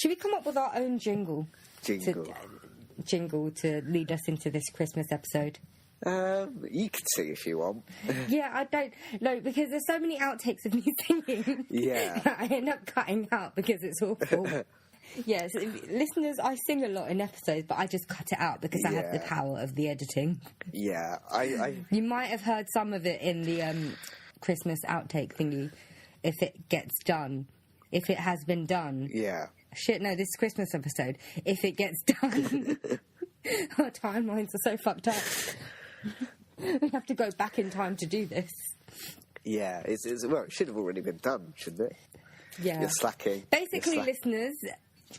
Should we come up with our own jingle? Jingle to lead us into this Christmas episode? You can sing if you want. Yeah, I don't know, because there's so many outtakes of me singing. Yeah. That I end up cutting out because it's awful. Yes, listeners, I sing a lot in episodes, but I just cut it out because I have the power of the editing. Yeah, You might have heard some of it in the Christmas outtake thingy, if it gets done. If it has been done. Yeah. Shit, no, this is Christmas episode. If it gets done. Our timelines are so fucked up. We have to go back in time to do this. Yeah, well, it should have already been done, shouldn't it? Yeah. You're slacking. Basically, listeners,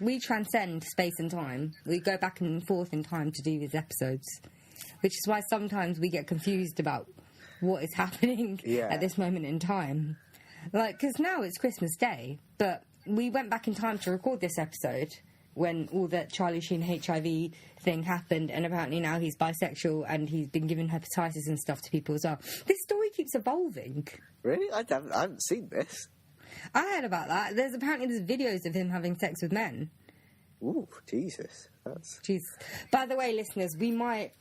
we transcend space and time. We go back and forth in time to do these episodes, which is why sometimes we get confused about what is happening at this moment in time. Like, because now it's Christmas Day, but we went back in time to record this episode when all that Charlie Sheen HIV thing happened, and apparently now he's bisexual and he's been giving hepatitis and stuff to people as well. This story keeps evolving. Really? I haven't seen this. I heard about that. There's videos of him having sex with men. Ooh, Jesus. Jeez. By the way, listeners, we might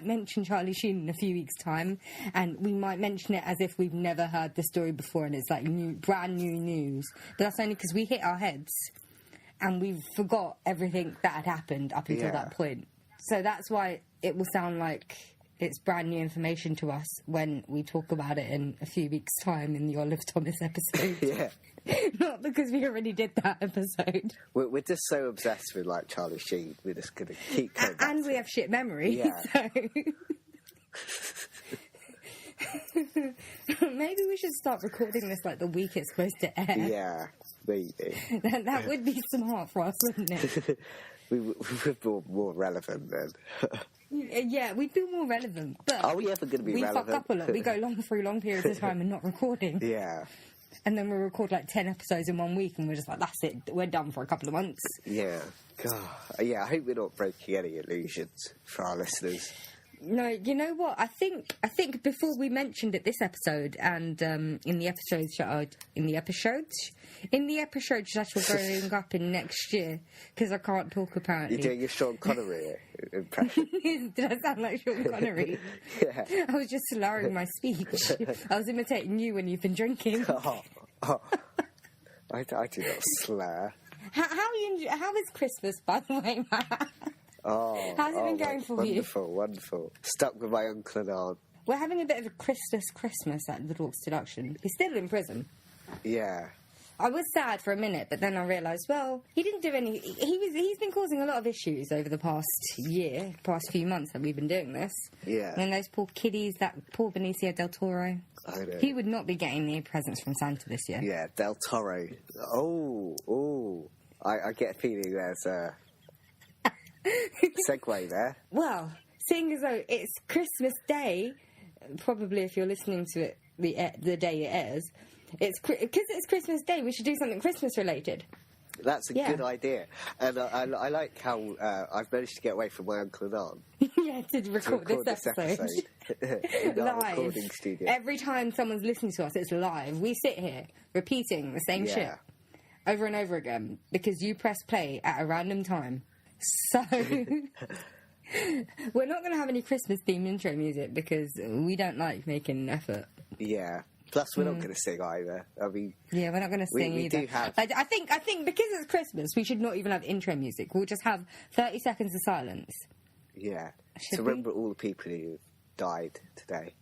mention Charlie Sheen in a few weeks' time, and we might mention it as if we've never heard the story before and it's like brand new news. But that's only because we hit our heads and we forgot everything that had happened up until that point. So that's why it will sound like it's brand new information to us when we talk about it in a few weeks' time in the Olive Thomas episode. Yeah. Not because we already did that episode. We're just so obsessed with, like, Charlie Sheen. We're just going to keep going back and we have shit memory. Yeah. So... Maybe we should start recording this like the week it's supposed to air. Yeah, maybe. That would be smart for us, wouldn't it? we would be more relevant then. Yeah, we'd be more relevant. But are we ever going to be relevant? We fuck up a lot. We go through long periods of time and not recording. Yeah. And then we'll record like 10 episodes in 1 week and we're just like, that's it, we're done for a couple of months. Yeah. God. Yeah, I hope we're not breaking any illusions for our listeners. No, you know what? I think before we mentioned it this episode and in the episodes that are going up in next year, because I can't talk apparently. You're doing your Sean Connery impression. Did I sound like Sean Connery? Yeah. I was just slurring my speech. I was imitating you when you've been drinking. I do not slur. How is Christmas, by the way, Matt? Oh, how's it been going for you? Wonderful. Stuck with my uncle and aunt. We're having a bit of a Christmas at the Dorks Deduction. He's still in prison. Yeah. I was sad for a minute, but then I realised, well, he didn't do any... He's been causing a lot of issues over the past few months that we've been doing this. Yeah. And then those poor kiddies, that poor Benicio del Toro. I know. He would not be getting any presents from Santa this year. Yeah, Del Toro. Oh. I get a feeling there's a... segue there. Well, seeing as though it's Christmas Day, probably if you're listening to it the day it airs, because it's Christmas Day, we should do something Christmas related. That's a good idea, and I like how I've managed to get away from my uncle and aunt. Yeah, to record this episode. In our live. Recording studio. Every time someone's listening to us, it's live. We sit here repeating the same shit over and over again because you press play at a random time. So, we're not going to have any Christmas-themed intro music because we don't like making an effort. Yeah. Plus, we're not going to sing either. I mean... Yeah, we're not going to sing either. We do have... I think because it's Christmas, we should not even have intro music. We'll just have 30 seconds of silence. Yeah. Should to remember all the people who died today.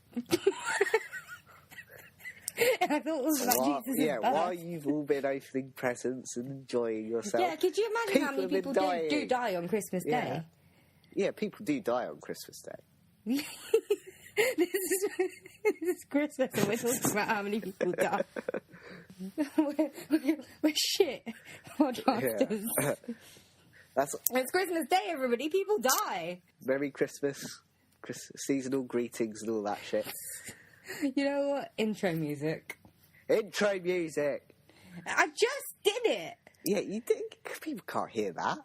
And I thought it was about Jesus' birth. While you've all been opening presents and enjoying yourself. Yeah, could you imagine how many people do die on Christmas Day? Yeah, people do die on Christmas Day. This is Christmas and we're talking about how many people die. we're shit podcasters. Yeah. It's Christmas Day, everybody. People die. Merry Christmas. Seasonal greetings and all that shit. You know what? Intro music. Intro music. I just did it. Yeah, you did. People can't hear that.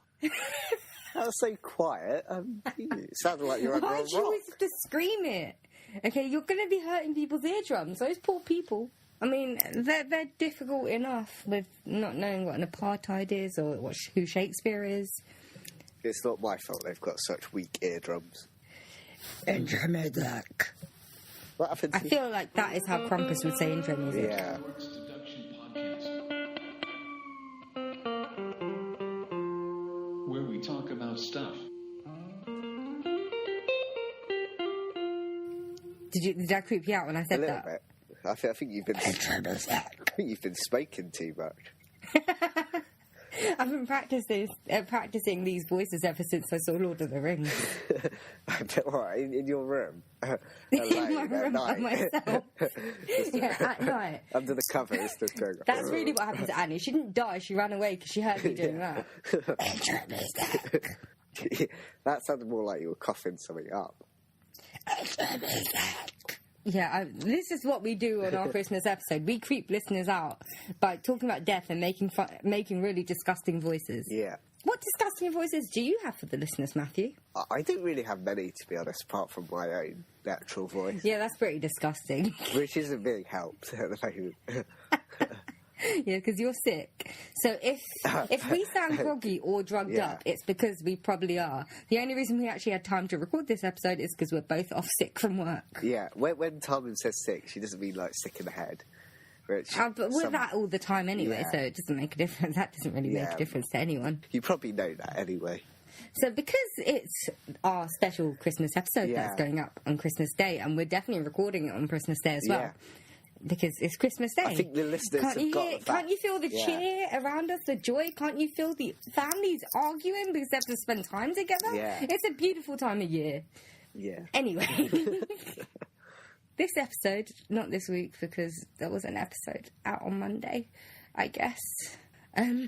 That was so quiet. It sounded like you're under a rock. Why do you always have to scream it? Okay, you're going to be hurting people's eardrums. Those poor people. I mean, they're difficult enough with not knowing what an apartheid is or who Shakespeare is. It's not my fault they've got such weak eardrums. Intramusic. What happened? I feel like that is how Krampus would say intro music. Yeah. Dorks Deduction Podcast, where we talk about stuff. Did I creep you out when I said A little that? bit. I think you've been. I think you've been smoking too much. I've been practicing these voices ever since I saw Lord of the Rings. What, in your room? In my room by myself. Yeah, at night. Under the covers. That's really what happened to Annie. She didn't die, she ran away because she heard me doing that. That sounded more like you were coughing something up. Yeah, this is what we do on our Christmas episode. We creep listeners out by talking about death and making really disgusting voices. Yeah. What disgusting voices do you have for the listeners, Matthew? I don't really have many, to be honest, apart from my own natural voice. Yeah, that's pretty disgusting. Which isn't being helped at the moment. Yeah, because you're sick. So if we sound groggy or drugged up, it's because we probably are. The only reason we actually had time to record this episode is because we're both off sick from work. Yeah, when Tarman says sick, she doesn't mean like sick in the head. But we're that all the time anyway, so it doesn't make a difference. That doesn't really make a difference to anyone. You probably know that anyway. So because it's our special Christmas episode that's going up on Christmas Day, and we're definitely recording it on Christmas Day as well, because it's Christmas Day. I think the listeners have got the fact. Can't you feel the cheer around us, the joy? Can't you feel the families arguing because they have to spend time together? Yeah. It's a beautiful time of year. Yeah. Anyway, this episode, not this week because there was an episode out on Monday, I guess.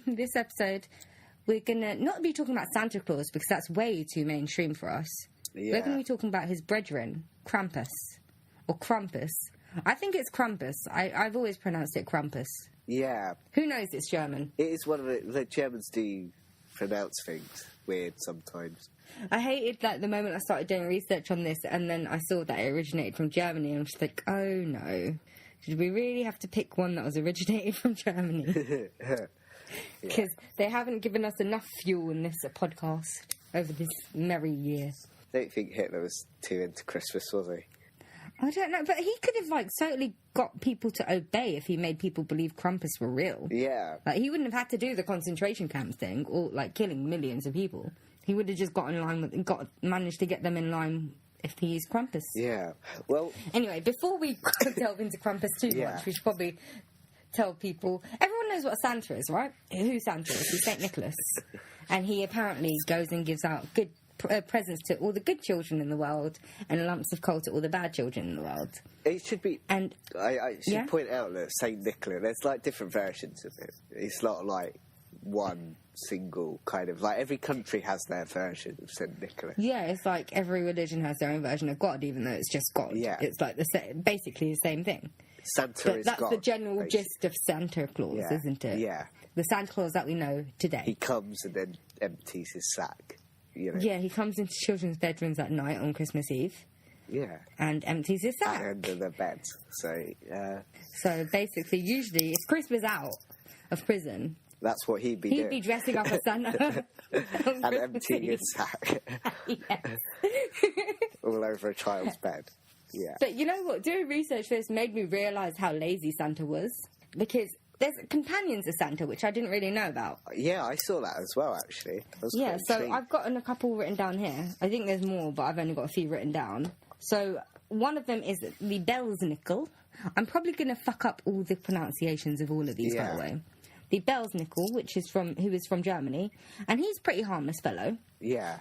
This episode, we're going to not be talking about Santa Claus because that's way too mainstream for us. Yeah. We're going to be talking about his brethren, Krampus, or Krampus. I think it's Krampus. I've always pronounced it Krampus. Yeah. Who knows it's German? It is one of the Germans do pronounce things weird sometimes. I hated the moment I started doing research on this and then I saw that it originated from Germany and I was just like, oh no. Did we really have to pick one that was originated from Germany? Because they haven't given us enough fuel in this podcast over this merry year. I don't think Hitler was too into Christmas, was he? I don't know, but he could have totally got people to obey if he made people believe Krampus were real. Yeah. He wouldn't have had to do the concentration camp thing or killing millions of people. He would have just got in line managed to get them in line if he is Krampus. Yeah. Well. Anyway, before we delve into Krampus too much, we should probably tell people. Everyone knows what Santa is, right? Who Santa is? He's Saint Nicholas, and he apparently goes and gives out good presents to all the good children in the world and lumps of coal to all the bad children in the world. It should be... And I should point out that St. Nicholas, there's different versions of it. It's not one single kind of... every country has their version of St. Nicholas. Yeah, it's every religion has their own version of God, even though it's just God. Yeah. It's basically the same thing. Santa is God. That's the general gist of Santa Claus, isn't it? Yeah. The Santa Claus that we know today. He comes and then empties his sack. Yeah, he comes into children's bedrooms at night on Christmas Eve. Yeah. And empties his sack. And under their beds. So basically, usually, if Chris was out of prison... That's what he'd be doing. He'd be dressing up as Santa. And emptying his sack. Yes. All over a child's bed. Yeah. But you know what? Doing research for this made me realise how lazy Santa was. Because... there's companions of Santa, which I didn't really know about. Yeah, I saw that as well, actually. So I've gotten a couple written down here. I think there's more, but I've only got a few written down. So one of them is the Belsnickel. I'm probably going to fuck up all the pronunciations of all of these, by the way. The Belsnickel, who is from Germany, and he's a pretty harmless fellow. Yeah.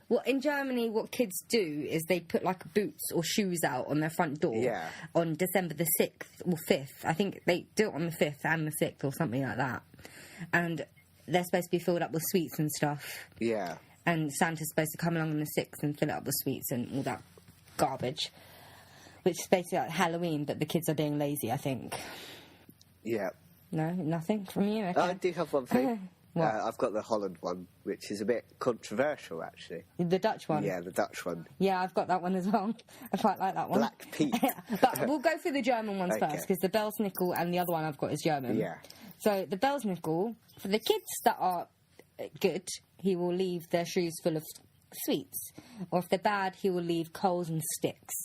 Well, in Germany, what kids do is they put boots or shoes out on their front door on December the 6th or 5th. I think they do it on the 5th and the 6th or something like that. And they're supposed to be filled up with sweets and stuff. Yeah. And Santa's supposed to come along on the 6th and fill it up with sweets and all that garbage. Which is basically like Halloween, but the kids are being lazy, I think. Yeah. No? Nothing from you? Okay. I do have one thing. What? I've got the Holland one, which is a bit controversial, actually. The Dutch one? Yeah, the Dutch one. Yeah, I've got that one as well. I quite like that one. Black Pete. But we'll go through the German ones Okay. first, because the Belsnickel and the other one I've got is German. Yeah. So the Belsnickel, for the kids that are good, he will leave their shoes full of sweets. Or if they're bad, he will leave coals and sticks,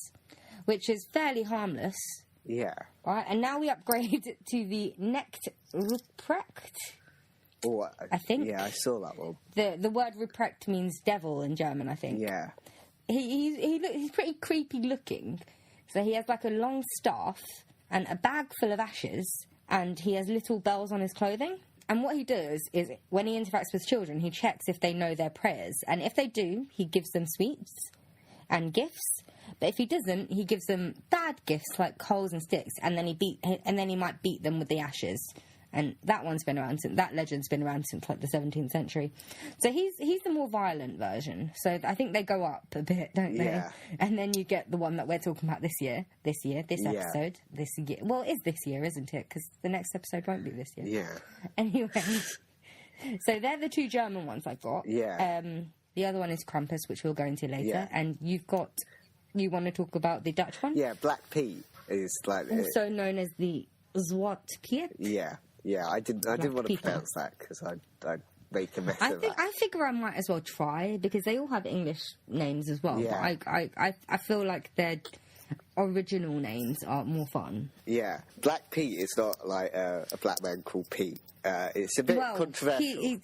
which is fairly harmless. Yeah. Right, and now we upgrade to the Necht Ruprecht. Oh, I think. Yeah, I saw that one. The word Ruprecht means devil in German, I think. Yeah. He's pretty creepy looking. So he has like a long staff and a bag full of ashes, and he has little bells on his clothing. And what he does is, when he interacts with children, he checks if they know their prayers. And if they do, he gives them sweets and gifts. But if he doesn't, he gives them bad gifts like coals and sticks, and then he might beat them with the ashes. And that one's been around since, that legend's been around since like the 17th century. So he's the more violent version. So I think they go up a bit, don't they? Yeah. And then you get the one that we're talking about this episode, this year. Well, it is this year, isn't it? Because the next episode won't be this year. Yeah. Anyway, so they're the two German ones I've got. Yeah. The other one is Krampus, which we'll go into later. Yeah. And you want to talk about the Dutch one? Yeah, Black Pete is like... Also known as the Zwart Piet. Yeah. Yeah, I didn't want to people. pronounce that because I'd make a mess of that. I figure I might as well try, because they all have English names as well. Yeah. But I feel like their original names are more fun. Yeah. Black Pete is not like a black man called Pete. It's a bit controversial.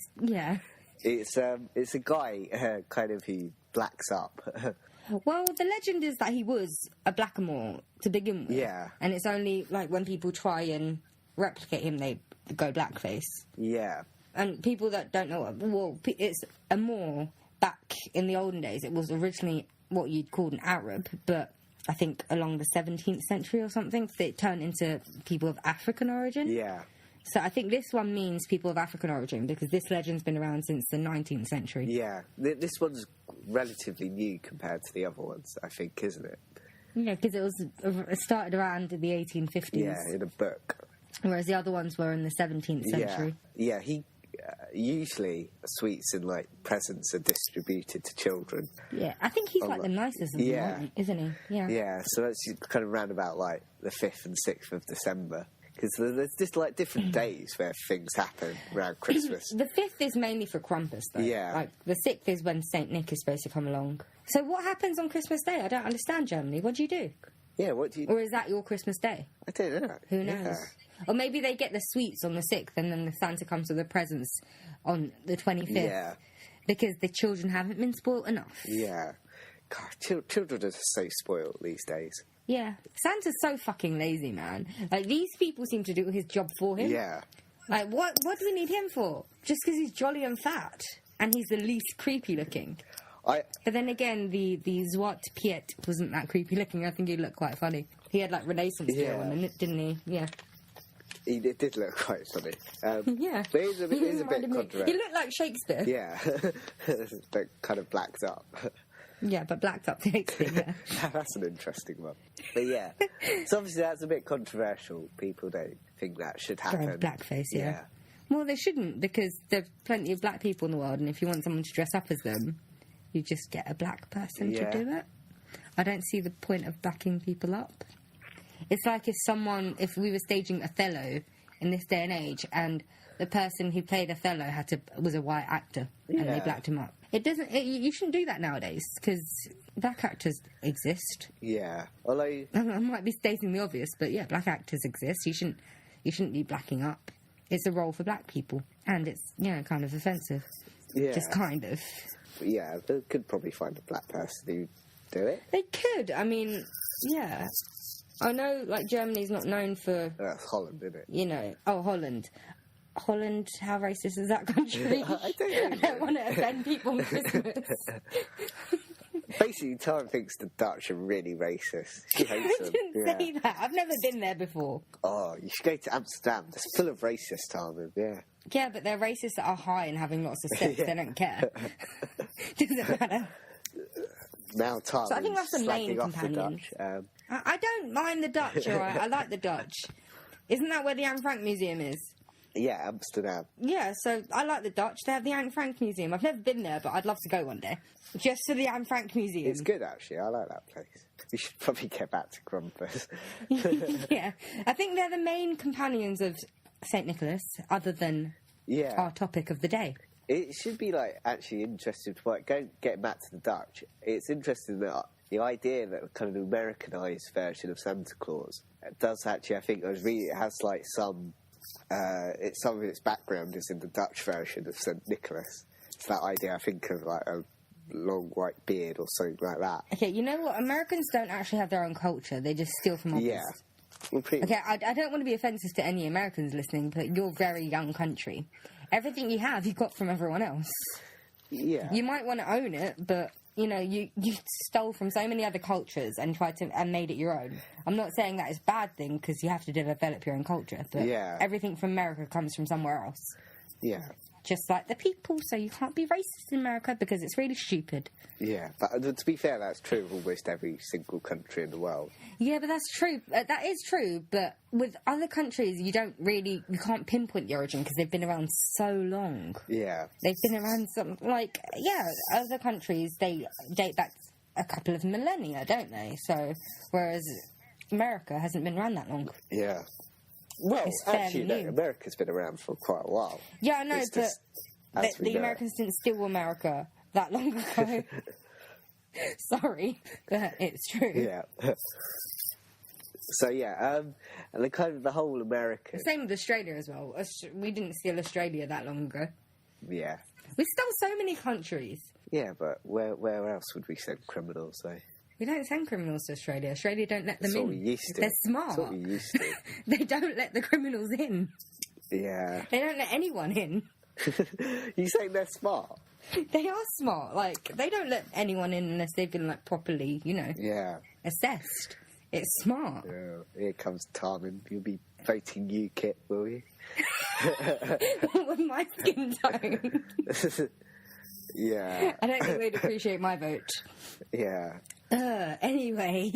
It's a guy kind of who blacks up. Well, the legend is that he was a blackamoor to begin with. Yeah. And it's only like when people try and replicate him, they go blackface. Yeah. And people that don't know, well, it's a Moor. Back in the olden days, it was originally what you'd call an Arab, but I think along the 17th century or something, it turned into people of African origin. Yeah. So I think this one means people of African origin, because this legend's been around since the 19th century. Yeah. This one's relatively new compared to the other ones, I think, isn't it? Yeah, because it started around in the 1850s. Yeah, in a book. Whereas the other ones were in the 17th century. Yeah, he... usually sweets and like presents are distributed to children. Yeah, I think he's like the nicest of them, isn't he? Yeah. Yeah, so that's kind of round about like the 5th and 6th of December. Because there's just like different days where things happen around Christmas. The 5th is mainly for Krampus, though. Yeah. Like, the 6th is when St. Nick is supposed to come along. So what happens on Christmas Day? I don't understand, Germany. What do you do? Yeah, what do you... Or is that your Christmas Day? I don't know. Who knows? Yeah. Or maybe they get the sweets on the 6th and then the Santa comes with the presents on the 25th. Yeah. Because the children haven't been spoilt enough. Yeah. God, children are so spoiled these days. Yeah. Santa's so fucking lazy, man. Like, these people seem to do his job for him. Yeah. Like, what do we need him for? Just because he's jolly and fat. And he's the least creepy looking. But then again, the Zwart Piet wasn't that creepy looking. I think he looked quite funny. He had, like, Renaissance gear on, didn't he? Yeah. It did look quite funny. Yeah. But it is a bit controversial. He looked like Shakespeare. Yeah. But kind of blacked up. Yeah, but blacked up Shakespeare, yeah. That's an interesting one. But yeah. So obviously that's a bit controversial. People don't think that should happen. Blackface, yeah. Well, they shouldn't, because there's plenty of black people in the world, and if you want someone to dress up as them, you just get a black person to do it. I don't see the point of backing people up. It's like if we were staging Othello in this day and age, and the person who played Othello was a white actor, and they blacked him up. You shouldn't do that nowadays, because black actors exist. Yeah. Although... I might be stating the obvious, but yeah, black actors exist. You shouldn't be blacking up. It's a role for black people, and it's, kind of offensive. Yeah. Just kind of. Yeah, they could probably find a black person who do it. They could. I mean, yeah. I know, like, Germany's not known for... That's Holland, isn't it? Holland. Holland, how racist is that country? I don't know. I don't want to offend people on Christmas. Basically, Tara thinks the Dutch are really racist. She hates them. I didn't say that. I've never been there before. Oh, you should go to Amsterdam. It's full of racists, Tara. Yeah. Yeah, but they're racists that are high and having lots of sex. They don't care. Doesn't matter. Now Tara So I think that's the main slagging off the companions. Dutch. I don't mind the Dutch, alright? I like the Dutch. Isn't that where the Anne Frank Museum is? Yeah, Amsterdam. Yeah, so I like the Dutch. They have the Anne Frank Museum. I've never been there, but I'd love to go one day. Just for the Anne Frank Museum. It's good, actually. I like that place. We should probably get back to Krampus. Yeah. I think they're the main companions of St. Nicholas, other than our topic of the day. It should be, like, actually interesting to getting back to the Dutch. It's interesting that the idea that kind of an Americanized version of Santa Claus does actually, I think, it has, like, some of its background is in the Dutch version of St. Nicholas. It's that idea, I think, of, like, a long white beard or something like that. Okay, you know what? Americans don't actually have their own culture. They just steal from others. Yeah. Well, okay, I don't want to be offensive to any Americans listening, but you're a very young country. Everything you have, you got from everyone else. Yeah. You might want to own it, but, you know, you stole from so many other cultures and made it your own. I'm not saying that is a bad thing, because you have to develop your own culture, but everything from America comes from somewhere else. Yeah. Just like the people, so you can't be racist in America because it's really stupid. Yeah, but to be fair, that's true of almost every single country in the world. Yeah, but that's true. That is true, but with other countries, you can't pinpoint the origin because they've been around so long. Yeah. They've been around other countries, they date back a couple of millennia, don't they? So, whereas America hasn't been around that long. Yeah. Well, actually, no, America's been around for quite a while. Yeah, I know, but the Americans didn't steal America that long ago. Sorry, but it's true. Yeah. So, and the whole American... Same with Australia as well. We didn't steal Australia that long ago. Yeah. We stole so many countries. Yeah, but where else would we send criminals, though? We don't send criminals to Australia. Australia don't let them in. That's what we used to. They're smart. That's what we used to. They don't let the criminals in. Yeah. They don't let anyone in. You saying they're smart? They are smart. Like, they don't let anyone in unless they've been, like, properly, assessed. It's smart. Yeah. Here comes Tarmin. You'll be voting UKIP, will you? With my skin tone. Yeah. I don't think they'd appreciate my vote. Yeah. Anyway.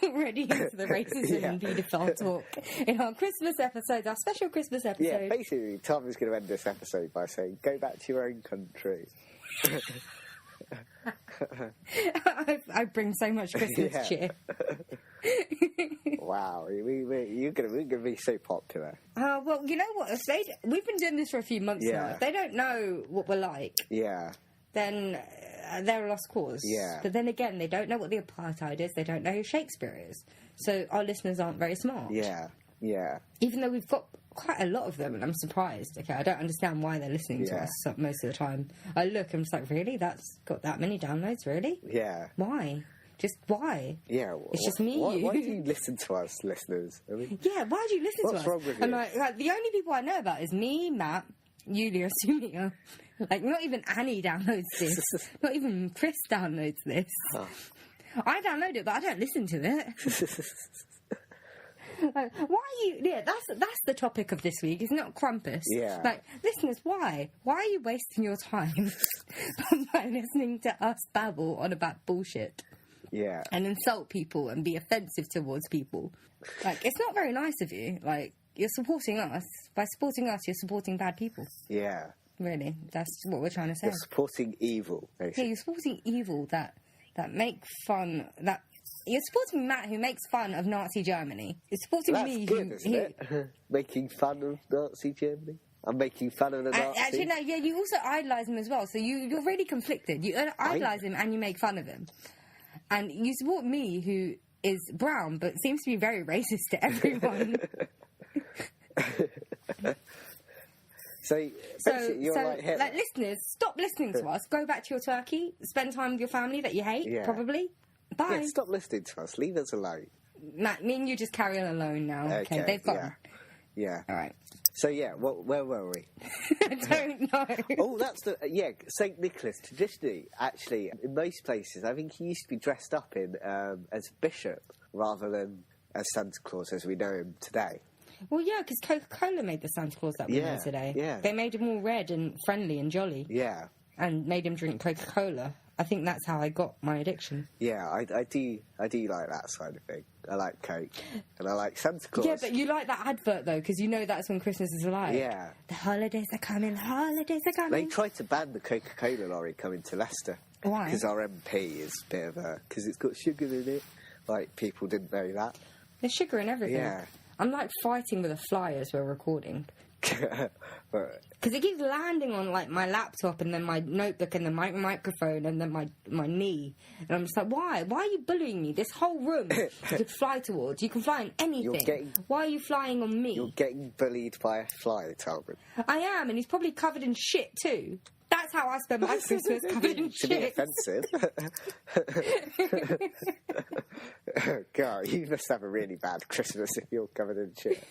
Already into the racism and paedophile talk in our Christmas episode, our special Christmas episode. Yeah, basically, Tom is going to end this episode by saying, go back to your own country. I bring so much Christmas cheer. Wow, we're going to be so popular. Well, you know what? We've been doing this for a few months now. If they don't know what we're like, then they're a lost cause. Yeah. But then again, they don't know what the apartheid is. They don't know who Shakespeare is. So our listeners aren't very smart. Yeah, yeah. Even though we've got quite a lot of them, and I'm surprised. Okay, I don't understand why they're listening to us most of the time. I look, I'm just like, really? That's got that many downloads? Really? Yeah. Why? Just why? Yeah. It's just me. Why do you listen to us, listeners? I mean, why do you listen to us? What's wrong with you? And like, the only people I know about is me, Matt, Yulia, Sumia. Like, not even Annie downloads this. Not even Chris downloads this. Oh. I download it, but I don't listen to it. Like, why are you... Yeah, that's the topic of this week. It's not Krampus. Yeah. Like, listeners, why? Why are you wasting your time by listening to us babble on about bullshit? Yeah. And insult people and be offensive towards people. Like, it's not very nice of you. Like, you're supporting us. By supporting us, you're supporting bad people. Yeah. Really, that's what we're trying to say. You're supporting evil, basically. Yeah, you're supporting evil that make fun... that. You're supporting Matt, who makes fun of Nazi Germany. You're supporting me, good, isn't it? Making fun of Nazi Germany. I'm making fun of the Nazis. Actually, no, yeah, you also idolise him as well, so you're really conflicted. You idolise him and you make fun of him. And you support me, who is brown, but seems to be very racist to everyone. So you're like Hitler. Like, listeners, stop listening to us. Go back to your turkey. Spend time with your family that you hate, probably. Bye. Yeah, stop listening to us. Leave us alone. Matt, me and you just carry on alone now. Okay, they've gone. Yeah. All right. So, where were we? I don't know. Oh, that's St. Nicholas. Traditionally, actually, in most places, I think he used to be dressed up in as a bishop rather than as Santa Claus as we know him today. Well, yeah, because Coca-Cola made the Santa Claus that we know today. Yeah. They made him all red and friendly and jolly. Yeah. And made him drink Coca-Cola. I think that's how I got my addiction. Yeah, I do like that side of thing. I like Coke, and I like Santa Claus. Yeah, but you like that advert, though, because you know that's when Christmas is like. Yeah. The holidays are coming, holidays are coming. They tried to ban the Coca-Cola lorry coming to Leicester. Why? Because our MP is a bit of a... Because it's got sugar in it. Like, people didn't know that. There's sugar in everything. Yeah. I'm, like, fighting with a fly as we're recording. But, Because it keeps landing on, like, my laptop and then my notebook and then my microphone and then my knee. And I'm just like, why? Why are you bullying me? This whole room you could fly towards. You can fly in anything. Why are you flying on me? you're getting bullied by a fly, Talbot. I am, and he's probably covered in shit, too. That's how I spend my Christmas, covered in To be shit. offensive. God, you must have a really bad Christmas if you're covered in shit.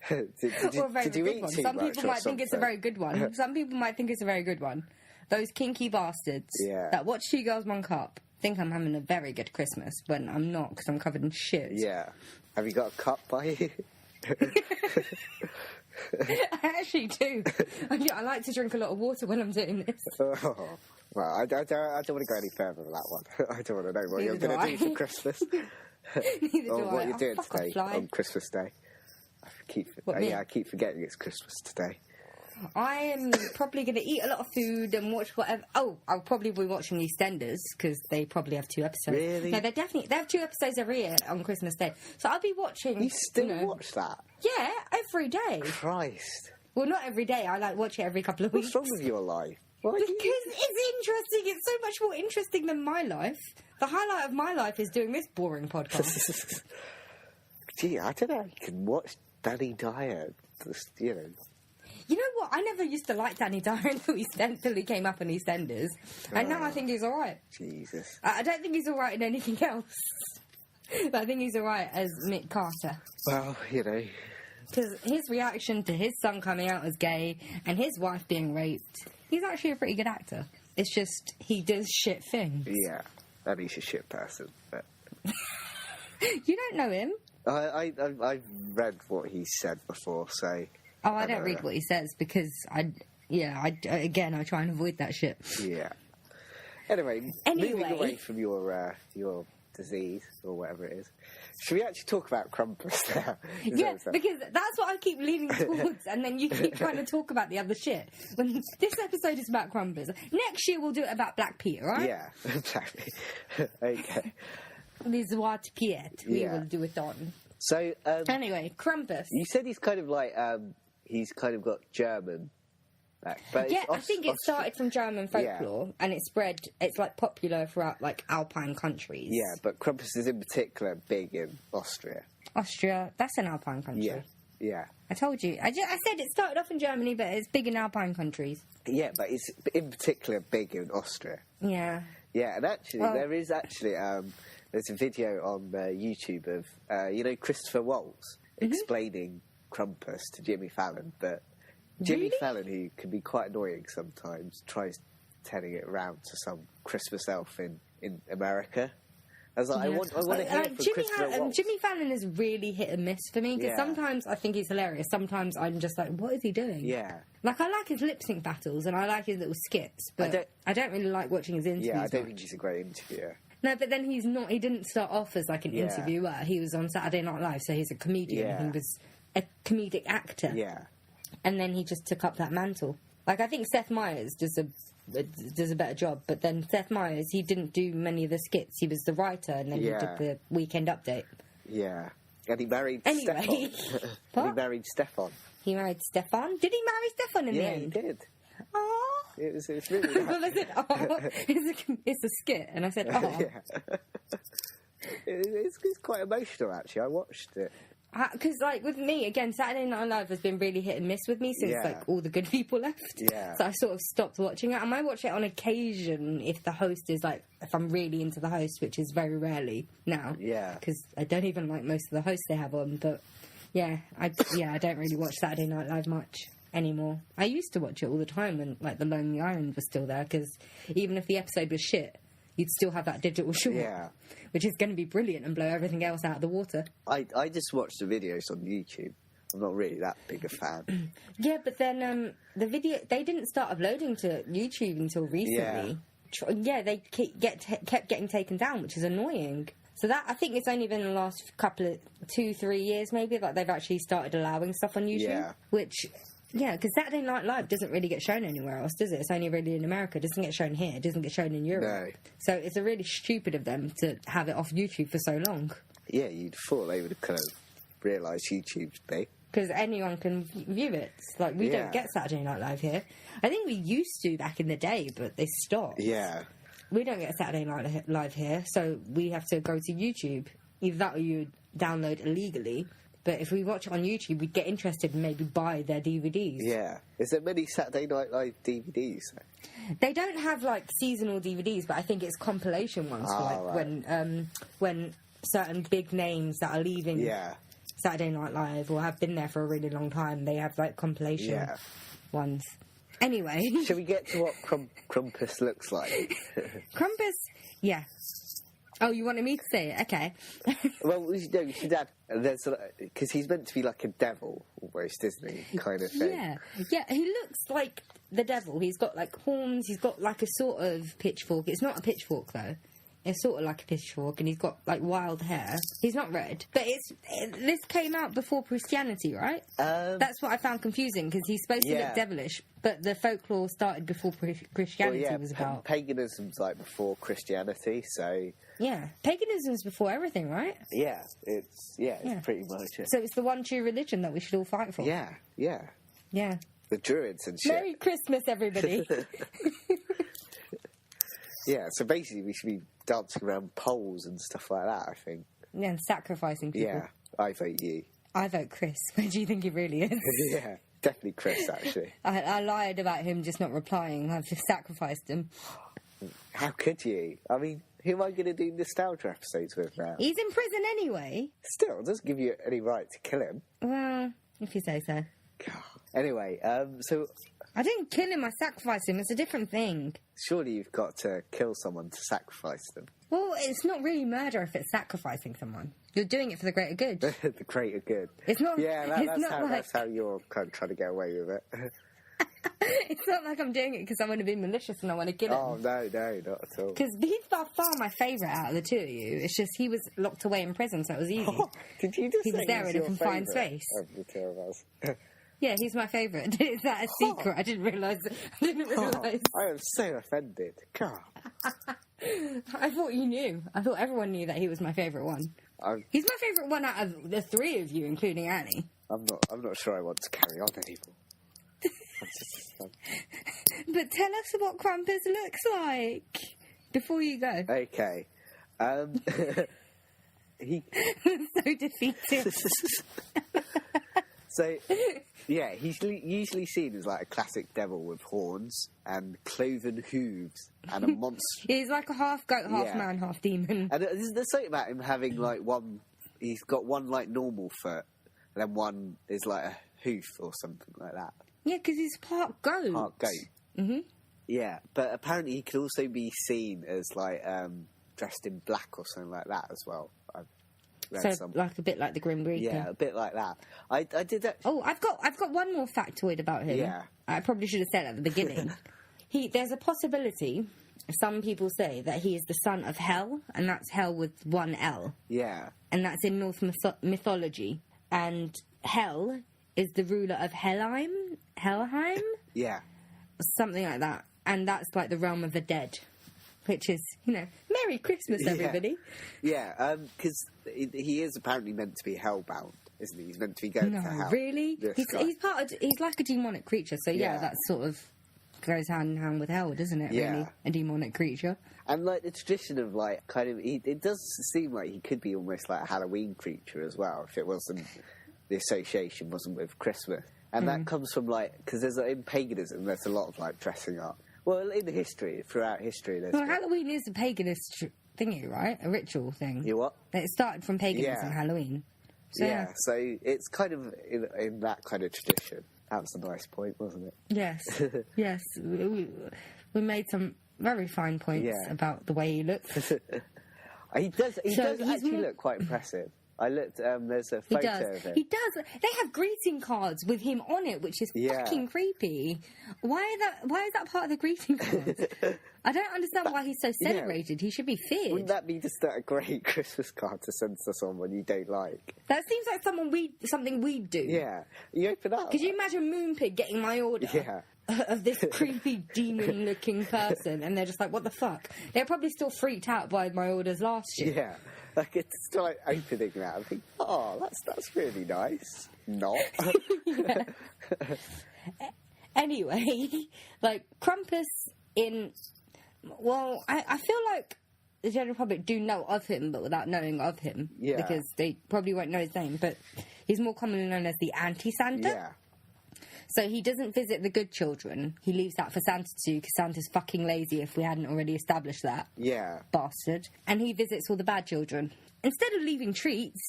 Did you eat one. too Some much people or might think it's a something? very good one. Some people might think it's a very good one. Those kinky bastards that watch Two Girls, One Cup think I'm having a very good Christmas when I'm not because I'm covered in shit. Yeah. Have you got a cup by you? I actually do. I like to drink a lot of water when I'm doing this. Oh, well, I don't want to go any further with that one. I don't want to know what Neither you're going do to I. do for Christmas. Neither Or do what I. you're doing fuck off, today fly. on Christmas Day. What, me? I keep forgetting it's Christmas today. I am probably going to eat a lot of food and watch whatever. Oh, I'll probably be watching EastEnders because they probably have 2 episodes. Really? No, they have 2 episodes every year on Christmas Day. So I'll be watching. You still watch that? Yeah, every day. Christ. Well, not every day. I like watch it every couple of weeks. What's wrong with your life? Why Because do you... it's interesting. It's so much more interesting than my life. The highlight of my life is doing this boring podcast. Gee, I don't know. You can watch Danny Dyer. Just, you know. You know what? I never used to like Danny Dyer until he came up on EastEnders. And now I think he's alright. Jesus. I don't think he's alright in anything else. But I think he's alright as Mick Carter. Well, you know. Because his reaction to his son coming out as gay and his wife being raped, he's actually a pretty good actor. It's just, he does shit things. Yeah. And he's a shit person. But... You don't know him? I've read what he said before, so... Oh, I don't read what he says because I try and avoid that shit. Yeah. Anyway, moving away from your disease or whatever it is, should we actually talk about Krampus now? Yeah, because that's what I keep leaning towards, and then you keep trying to talk about the other shit. When this episode is about Krampus, next year we'll do it about Black Peter, right? Yeah, exactly. Okay. This is what Piet we will do it on. So anyway, Krampus. You said he's kind of like he's kind of got German. But yeah, I think it started from German folklore and it spread. It's like popular throughout like Alpine countries. Yeah, but Krampus is in particular big in Austria. Austria, that's an Alpine country. Yeah, yeah. I told you. I said it started off in Germany, but it's big in Alpine countries. Yeah, but it's in particular big in Austria. Yeah. Yeah, and actually there is actually there's a video on YouTube of Christopher Waltz explaining Krampus to Jimmy Fallon, but Jimmy Fallon, who can be quite annoying sometimes, tries telling it around to some Christmas elf in America. I was like, I want to hear it from Christopher Waltz. Jimmy Fallon is really hit and miss for me, because sometimes I think he's hilarious, sometimes I'm just like, what is he doing? Yeah. Like, I like his lip sync battles, and I like his little skits, but I don't really like watching his interviews. Yeah, I don't think he's a great interviewer. No, but then he's not. He didn't start off as like an interviewer. He was on Saturday Night Live, so he's a comedian. Yeah. He was a comedic actor. Yeah. And then he just took up that mantle. Like, I think Seth Meyers does a better job, but then Seth Meyers, he didn't do many of the skits. He was the writer, and then he did the Weekend Update. Yeah. And he married Anyway. Stefan. And he married Stefan. He married Stefan? Did he marry Stefan in the end? Yeah, he did. Aww. It was really nice. Well, I said, oh, it's a skit, and I said, oh. Yeah. It's quite emotional, actually. I watched it. Because, like, with me, again, Saturday Night Live has been really hit and miss with me since, like, all the good people left. Yeah. So I sort of stopped watching it. I might watch it on occasion if the host is, like, if I'm really into the host, which is very rarely now. Yeah. Because I don't even like most of the hosts they have on. But, yeah, I don't really watch Saturday Night Live much anymore. I used to watch it all the time when, like, The Lonely Island was still there, because even if the episode was shit, you'd still have that digital short, which is going to be brilliant and blow everything else out of the water. I just watched the videos on YouTube I'm not really that big a fan. Yeah, but then the video, they didn't start uploading to YouTube until recently. Yeah, they kept getting taken down, which is annoying. So that, I think it's only been the last couple of 2-3 years maybe that they've actually started allowing stuff on YouTube. Yeah. Which, yeah, because Saturday Night Live doesn't really get shown anywhere else, does it? It's only really in America. It doesn't get shown here. It doesn't get shown in Europe. No. So it's a really stupid of them to have it off YouTube for so long. Yeah, you'd thought they would have kind of realised YouTube's big. Because anyone can view it. Like, we don't get Saturday Night Live here. I think we used to back in the day, but they stopped. Yeah. We don't get Saturday Night Live here, so we have to go to YouTube. Either that or you download illegally. But if we watch it on YouTube, we'd get interested and maybe buy their DVDs. Yeah. Is there many Saturday Night Live DVDs? They don't have, like, seasonal DVDs, but I think it's compilation ones for, like, right. when certain big names that are leaving Saturday Night Live or have been there for a really long time, they have, like, compilation ones. Anyway. Shall we get to what Krampus looks like? Krampus? Yeah. Oh, you wanted me to say it? Okay. Well, we should add, because he's meant to be like a devil, almost, isn't he? Kind of thing. Yeah. Yeah, he looks like the devil. He's got, like, horns. He's got, like, a sort of pitchfork. It's not a pitchfork, though. It's sort of like a pitchfork, and he's got, like, wild hair. He's not red. But this came out before Christianity, right? That's what I found confusing, because he's supposed to look devilish, but the folklore started before Christianity was about. Paganism's, like, before Christianity, so... Yeah. Paganism's before everything, right? Yeah, it's pretty much it. So it's the one true religion that we should all fight for. Yeah. Yeah. The Druids and shit. Merry Christmas, everybody. Yeah, so basically we should be dancing around poles and stuff like that, I think. Yeah, and sacrificing people. Yeah, I vote you. I vote Chris. Where do you think he really is? Yeah, definitely Chris, actually. I lied about him just not replying. I've just sacrificed him. How could you? I mean, who am I going to do nostalgia episodes with now? He's in prison anyway. Still, it doesn't give you any right to kill him. Well, if you say so. God. Anyway, so... I didn't kill him, I sacrificed him. It's a different thing. Surely you've got to kill someone to sacrifice them. Well, it's not really murder if it's sacrificing someone. You're doing it for the greater good. The greater good. It's not... Yeah, that's how you're kind of trying to get away with it. It's not like I'm doing it because I want to be malicious and I want to kill him. Oh, no, not at all. Because he's by far my favourite out of the two of you. It's just he was locked away in prison, so it was easy. Oh, did you just he say was there in a confined space. Of the two of us. Yeah, he's my favourite. Is that a secret? I didn't realise. I am so offended. God. I thought you knew. I thought everyone knew that he was my favourite one. He's my favourite one out of the three of you, including Annie. I'm not sure I want to carry on anymore. But tell us what Krampus looks like before you go. Okay. He so defeated. So, yeah, he's usually seen as like a classic devil with horns and cloven hooves and a monster. He's like a half goat, half man, half demon. And there's something about him having like one. He's got one like normal foot, and then one is like a hoof or something like that. Yeah, because he's part goat. Part goat. Mhm. Yeah, but apparently he could also be seen as like dressed in black or something like that as well. So, like a bit like the Grim Reaper. Yeah, a bit like that. I did that. Oh, I've got one more factoid about him. Yeah. I probably should have said at the beginning. There's a possibility. Some people say that he is the son of Hel, and that's Hel with one L. Yeah. And that's in Norse mythology. And Hel is the ruler of Helheim. Yeah. Something like that. And that's like the realm of the dead. Which is, Merry Christmas, everybody. Yeah, because he is apparently meant to be hellbound, isn't he? He's meant to be going to hell. Really? He's like a demonic creature, so that sort of goes hand in hand with hell, doesn't it, really? A demonic creature. And, like, the tradition of, like, it does seem like he could be almost like a Halloween creature as well, if it wasn't, the association wasn't with Christmas. And that comes from, like, because in paganism, there's a lot of, like, dressing up. Well, throughout history, there's... Well, Halloween is a paganist thingy, right? A ritual thing. You what? It started from paganism, Halloween. So, so it's kind of in that kind of tradition. That was a nice point, wasn't it? Yes, yes. We made some very fine points about the way he looks. He does actually look quite impressive. I looked. There's a He photo does. of it. He does. They have greeting cards with him on it, which is fucking creepy. Why is that part of the greeting cards? I don't understand why he's so celebrated. He should be feared. Wouldn't that be just a great Christmas card to send to someone you don't like? That seems like something we'd do. Yeah. You open up. Could you imagine Moonpig getting my order? Yeah. Of this creepy demon-looking person, and they're just like, "What the fuck?" They're probably still freaked out by my orders last year. Yeah. Like, it's still like opening that and think, oh, that's really nice. Not. Anyway, like, Krampus I feel like the general public do know of him, but without knowing of him. Yeah. Because they probably won't know his name, but he's more commonly known as the anti-Santa. Yeah. So he doesn't visit the good children. He leaves that for Santa to do, because Santa's fucking lazy, if we hadn't already established that. Yeah. Bastard. And he visits all the bad children. Instead of leaving treats,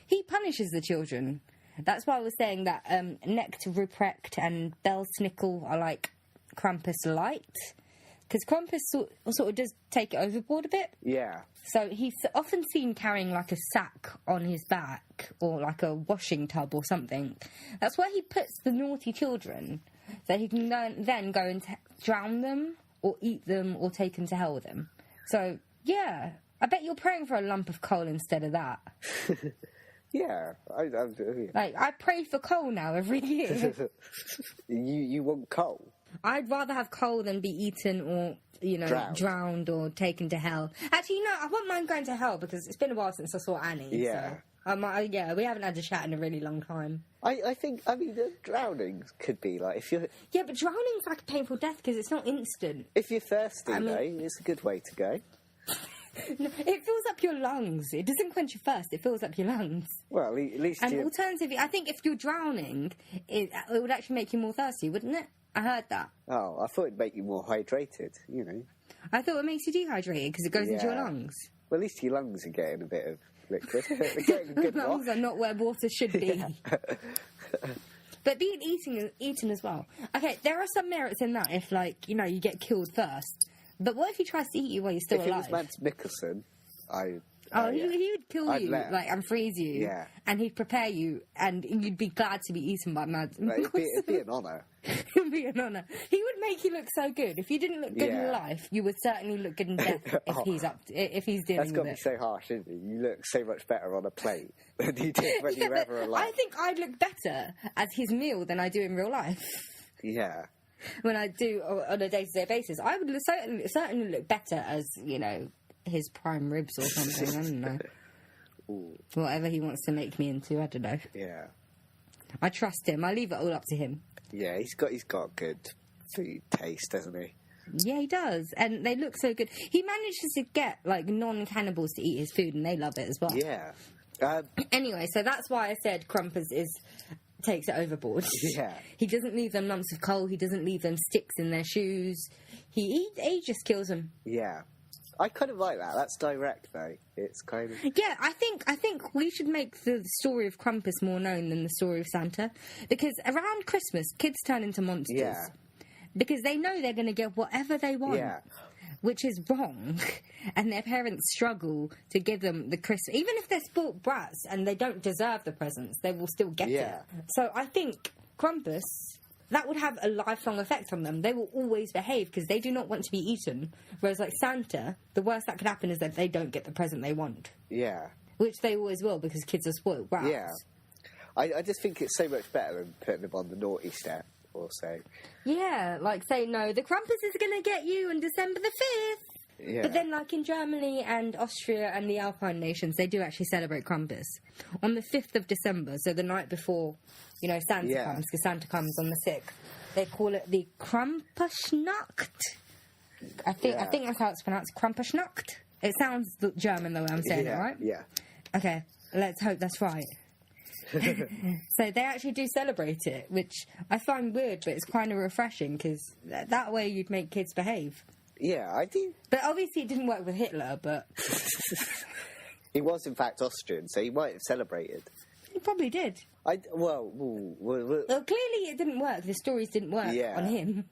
he punishes the children. That's why I was saying that Necht Ruprecht and Belsnickel are like Krampus light. Because Krampus sort of does take it overboard a bit. Yeah. So he's often seen carrying like a sack on his back or like a washing tub or something. That's where he puts the naughty children, so he can then go and drown them or eat them or take them to hell with him. So, yeah, I bet you're praying for a lump of coal instead of that. Yeah. Like, I pray for coal now every year. You want coal? I'd rather have coal than be eaten or, drowned or taken to hell. Actually, I wouldn't mind going to hell because it's been a while since I saw Annie. Yeah. So, we haven't had a chat in a really long time. I think, the drowning could be like, if you're... Yeah, but drowning's like a painful death because it's not instant. If you're thirsty, though, it's a good way to go. No, it fills up your lungs. It doesn't quench your thirst, it fills up your lungs. Well, at least And alternatively, I think if you're drowning, it would actually make you more thirsty, wouldn't it? I heard that. Oh, I thought it'd make you more hydrated, I thought it makes you dehydrated because it goes into your lungs. Well, at least your lungs are getting a bit of liquid. They're getting a good Lungs are not where water should be. But being eaten as well. Okay, there are some merits in that if, you get killed first. But what if he tries to eat you while you're still alive? If it was Mads Mikkelsen, he would kill you, and freeze you. Yeah. And he'd prepare you, and you'd be glad to be eaten by Mads Mikkelsen. It'd be an honour. It'd be an honour. He would make you look so good. If you didn't look good in life, you would certainly look good in death if he's dealing with it. That's got to be so harsh, isn't it? You look so much better on a plate than you did when you were ever alive. I think I'd look better as his meal than I do in real life. Yeah. When I do on a day-to-day basis, I would certainly look better as, his prime ribs or something. I don't know. Ooh. Whatever he wants to make me into, I don't know. Yeah. I trust him. I leave it all up to him. Yeah, he's got good food taste, doesn't he? Yeah, he does. And they look so good. He manages to get, non-cannibals to eat his food, and they love it as well. Yeah. Anyway, so that's why I said Krampus takes it overboard. Yeah. He doesn't leave them lumps of coal. He doesn't leave them sticks in their shoes. He just kills them. Yeah. I kind of like that. That's direct, though. It's kind of... Yeah, I think we should make the story of Krampus more known than the story of Santa. Because around Christmas, kids turn into monsters. Yeah. Because they know they're going to get whatever they want. Yeah. Which is wrong. And their parents struggle to give them the Christmas. Even if they're spoilt brats and they don't deserve the presents, they will still get it. So I think Krampus... that would have a lifelong effect on them. They will always behave because they do not want to be eaten. Whereas, Santa, the worst that could happen is that they don't get the present they want. Yeah. Which they always will because kids are spoiled brats. Yeah. I just think it's so much better than putting them on the naughty step, also. Yeah, say, no, the Krampus is going to get you on December the 5th. Yeah. But then, in Germany and Austria and the Alpine nations, they do actually celebrate Krampus on the 5th of December, so the night before, Santa comes, because Santa comes on the 6th. They call it the Krampusnacht. I think that's how it's pronounced, Krampusnacht. It sounds German the way I'm saying it, right? Yeah. Okay, let's hope that's right. So they actually do celebrate it, which I find weird, but it's kind of refreshing, because that way you'd make kids behave. Yeah, I do. But obviously it didn't work with Hitler, but... He was, in fact, Austrian, so he might have celebrated. He probably did. Well, clearly it didn't work. The stories didn't work on him.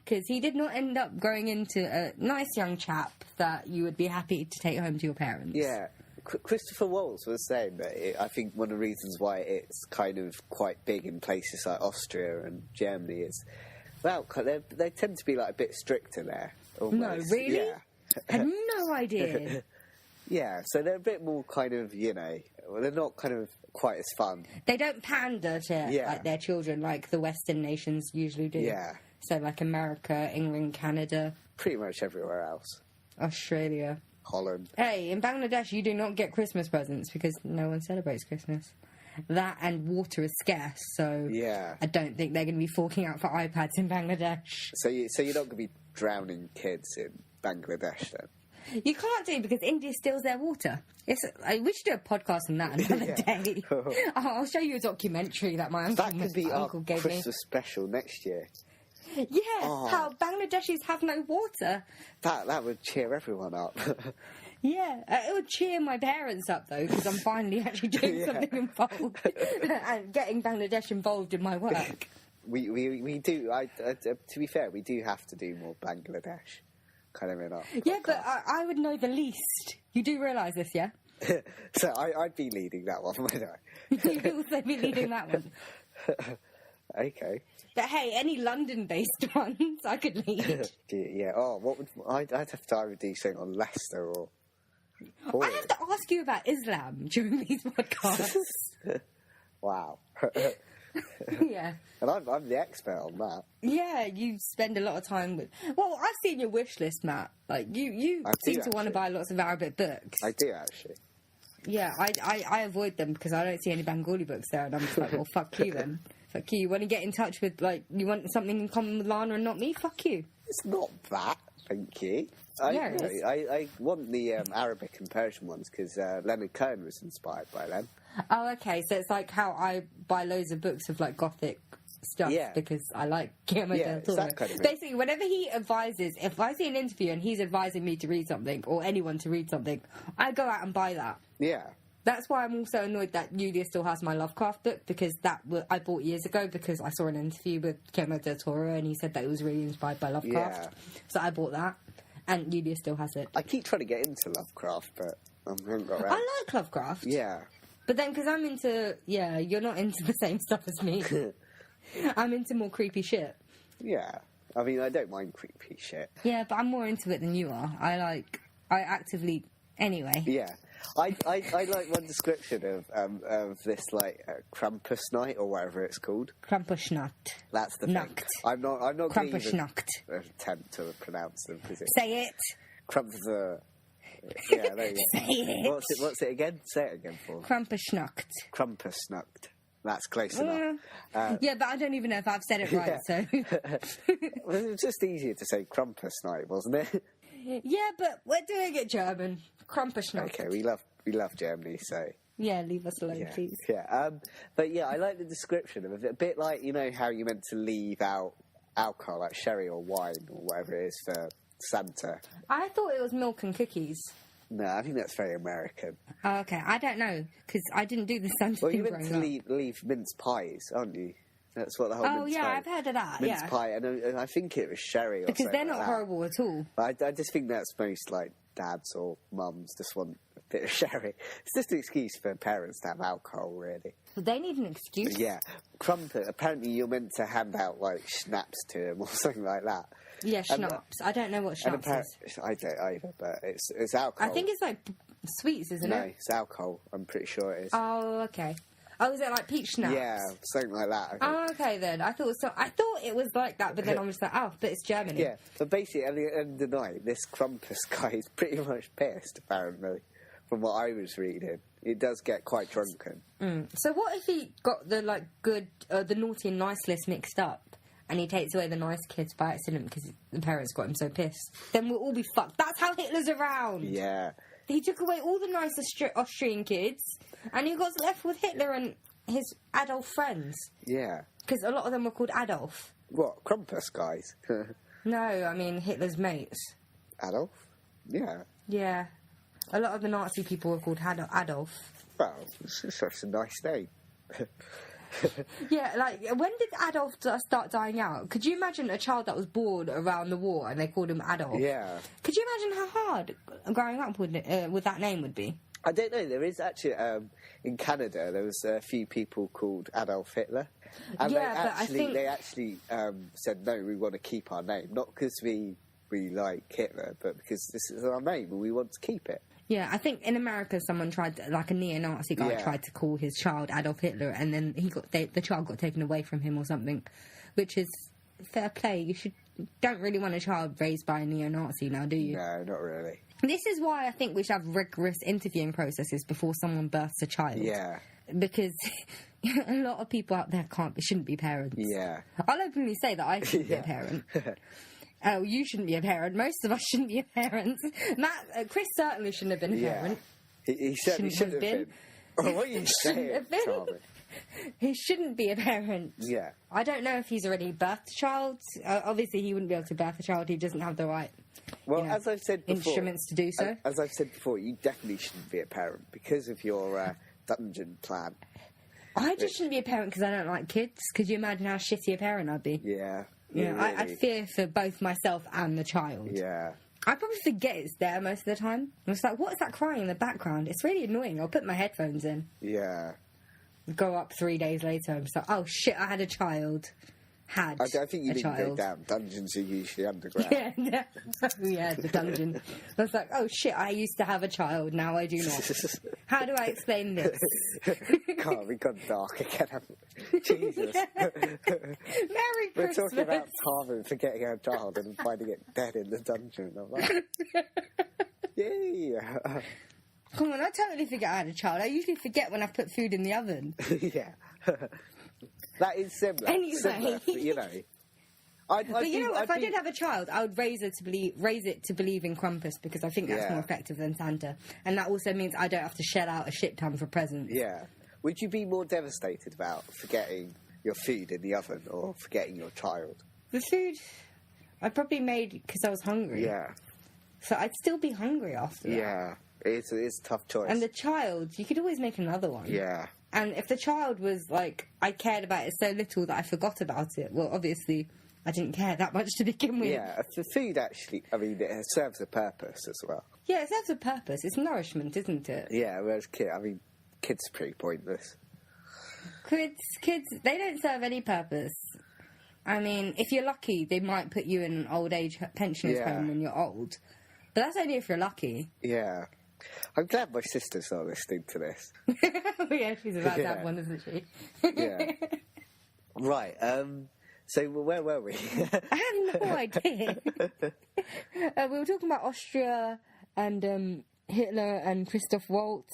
Because he did not end up growing into a nice young chap that you would be happy to take home to your parents. Yeah. Christopher Waltz was saying that I think one of the reasons why it's kind of quite big in places like Austria and Germany is, well, they tend to be like a bit stricter there. Almost. No, really? Yeah. I had no idea. Yeah, so they're a bit more kind of, well, they're not kind of quite as fun. They don't pander to like their children like the Western nations usually do. Yeah. So like America, England, Canada. Pretty much everywhere else. Australia. Holland. Hey, in Bangladesh you do not get Christmas presents because no one celebrates Christmas. That and water is scarce, so I don't think they're going to be forking out for iPads in Bangladesh. So you're not going to be drowning kids in Bangladesh then? You can't do because India steals their water. We should do a podcast on that another day. I'll show you a documentary that my uncle, that could be our gave Christmas me. Special next year. Yeah, how Bangladeshis have no water. That would cheer everyone up. Yeah, it would cheer my parents up though because I'm finally actually doing something involved and getting Bangladesh involved in my work. We do. To be fair, we do have to do more Bangladesh. Kind of in our podcast. Yeah, but I would know the least. You do realise this, yeah? So I'd be leading that one, wouldn't I? You'd also be leading that one. Okay. But hey, any London-based ones I could lead. Yeah. Oh, what would I'd have to either do something on Leicester or. I have to ask you about Islam during these podcasts. Wow. Yeah. And I'm the expert on that. Yeah, you spend a lot of time with... Well, I've seen your wish list, Matt. Like, you seem to want to buy lots of Arabic books. I do, actually. Yeah, I avoid them because I don't see any Bengali books there, and I'm just like, well, fuck you then. Fuck you. You want to get in touch with, like, you want something in common with Lana and not me? Fuck you. It's not that, thank you. I want the Arabic and Persian ones because Leonard Cohen was inspired by them. Oh, okay. So it's like how I buy loads of books of like gothic stuff because I like Guillermo del Toro. That kind of Basically, whenever he advises, if I see an interview and he's advising me to read something or anyone to read something, I go out and buy that. Yeah. That's why I'm also annoyed that Julia still has my Lovecraft book because I bought years ago because I saw an interview with Guillermo del Toro and he said that it was really inspired by Lovecraft. Yeah. So I bought that, and Julia still has it. I keep trying to get into Lovecraft, but I haven't got around. I like Lovecraft. Yeah. But then, because I'm into... Yeah, you're not into the same stuff as me. I'm into more creepy shit. Yeah. I mean, I don't mind creepy shit. Yeah, but I'm more into it than you are. I actively... Anyway. Yeah. I like one description of this, like, Krampus night, or whatever it's called. Krampusnacht. That's the Nacht. thing. I'm not going to even Krampusnacht. attempt to pronounce them. Say it. Krampus... Yeah, there you go. Say it. What's it again? Say it again for me. Krampusnacht. Krampusnacht. That's close enough. Yeah, but I don't even know if I've said it right, so... Well, it was just easier to say Krampus night, wasn't it? Yeah, but we're doing it German. Krampusnacht. Okay, we love Germany, so... Yeah, leave us alone, please. Yeah, but yeah, I like the description of it. A bit like, you know how you meant to leave out alcohol, like sherry or wine or whatever it is for Santa. I thought it was milk and cookies. No, I think that's very American. Oh, okay, I don't know, because I didn't do the Santa Well, thing you're meant to leave mince pies, aren't you? That's what the whole mince pie... I've heard of that, mince pie, and I think it was sherry or because something they're not like horrible at all. But I just think that's most, like, dads or mums just want a bit of sherry. It's just an excuse for parents to have alcohol, really. But they need an excuse. Yeah. Crumpet, apparently you're meant to hand out, like, schnapps to them or something like that. Yeah, schnapps. I don't know what schnapps is. I don't either, but it's alcohol. I think it's like sweets, isn't it? No, it's alcohol. I'm pretty sure it is. Oh, okay. Oh, is it like peach schnapps? Yeah, something like that. I think. Oh, okay then. I thought it was like that, but then I was like, oh, but it's Germany. Yeah, but basically at the end of the night, this Krampus guy is pretty much pissed, apparently, from what I was reading. It does get quite drunken. So what if he got the the naughty and nice list mixed up, and he takes away the nice kids by accident because the parents got him so pissed? Then we'll all be fucked. That's how Hitler's around. Yeah. He took away all the nice Austrian kids, and he got left with Hitler and his Adolf friends. Yeah. Because a lot of them were called Adolf. What, Krampus guys? No, I mean Hitler's mates. Adolf? Yeah. Yeah. A lot of the Nazi people were called Adolf. Well, it's such a nice name. Yeah, like, when did Adolf start dying out? Could you imagine a child that was born around the war and they called him Adolf? Yeah. Could you imagine how hard growing up with that name would be? I don't know. There is actually in Canada. There was a few people called Adolf Hitler, and they actually said no. We want to keep our name, not because we like Hitler, but because this is our name and we want to keep it. Yeah, I think in America, someone tried, like a neo-Nazi guy, tried to call his child Adolf Hitler, and then the child got taken away from him or something, which is fair play. You don't really want a child raised by a neo-Nazi now, do you? No, not really. This is why I think we should have rigorous interviewing processes before someone births a child. Yeah. Because a lot of people out there shouldn't be parents. Yeah. I'll openly say that I shouldn't be a parent. Oh, you shouldn't be a parent. Most of us shouldn't be a parent. Chris certainly shouldn't have been a parent. He certainly shouldn't have been. Oh, what are you saying, Tommy? He shouldn't be a parent. Yeah. I don't know if he's already birthed a child. Obviously, he wouldn't be able to birth a child. He doesn't have the right as I've said before, instruments to do so. As I've said before, you definitely shouldn't be a parent because of your dungeon plan. I just shouldn't be a parent because I don't like kids. Could you imagine how shitty a parent I'd be? Yeah. Yeah, really. I'd fear for both myself and the child. Yeah. I probably forget it's there most of the time. I'm just like, what is that crying in the background? It's really annoying. I'll put my headphones in. Yeah. Go up 3 days later. I'm just like, oh shit, I had a child. I think you need to go down. Dungeons are usually underground. Yeah, the dungeon. I was like, oh shit, I used to have a child, now I do not. How do I explain this? God, we've gone dark again, haven't we? Jesus. Merry Christmas. We're talking about Carmen forgetting her child and finding it dead in the dungeon. I'm like, yeah. Come on, I totally forget I had a child. I usually forget when I've put food in the oven. Yeah. That is similar. Anyway. Similar, but, you know. If I did have a child, I would raise it to believe in Krampus because I think that's more effective than Santa. And that also means I don't have to shell out a shit ton for presents. Yeah. Would you be more devastated about forgetting your food in the oven or forgetting your child? The food I probably made because I was hungry. Yeah. So I'd still be hungry after that. Yeah. It's a tough choice. And the child, you could always make another one. Yeah. And if the child was like, I cared about it so little that I forgot about it, well, obviously, I didn't care that much to begin with. Yeah, the food actually, I mean, it serves a purpose as well. Yeah, it serves a purpose. It's nourishment, isn't it? Yeah, whereas kids are pretty pointless. Kids, they don't serve any purpose. I mean, if you're lucky, they might put you in an old age pensioner's home when you're old. But that's only if you're lucky. Yeah. I'm glad my sister's not listening to this. Yeah, she's about to have one, isn't she? Yeah. Right, so where were we? I have no idea. We were talking about Austria and Hitler and Christoph Waltz.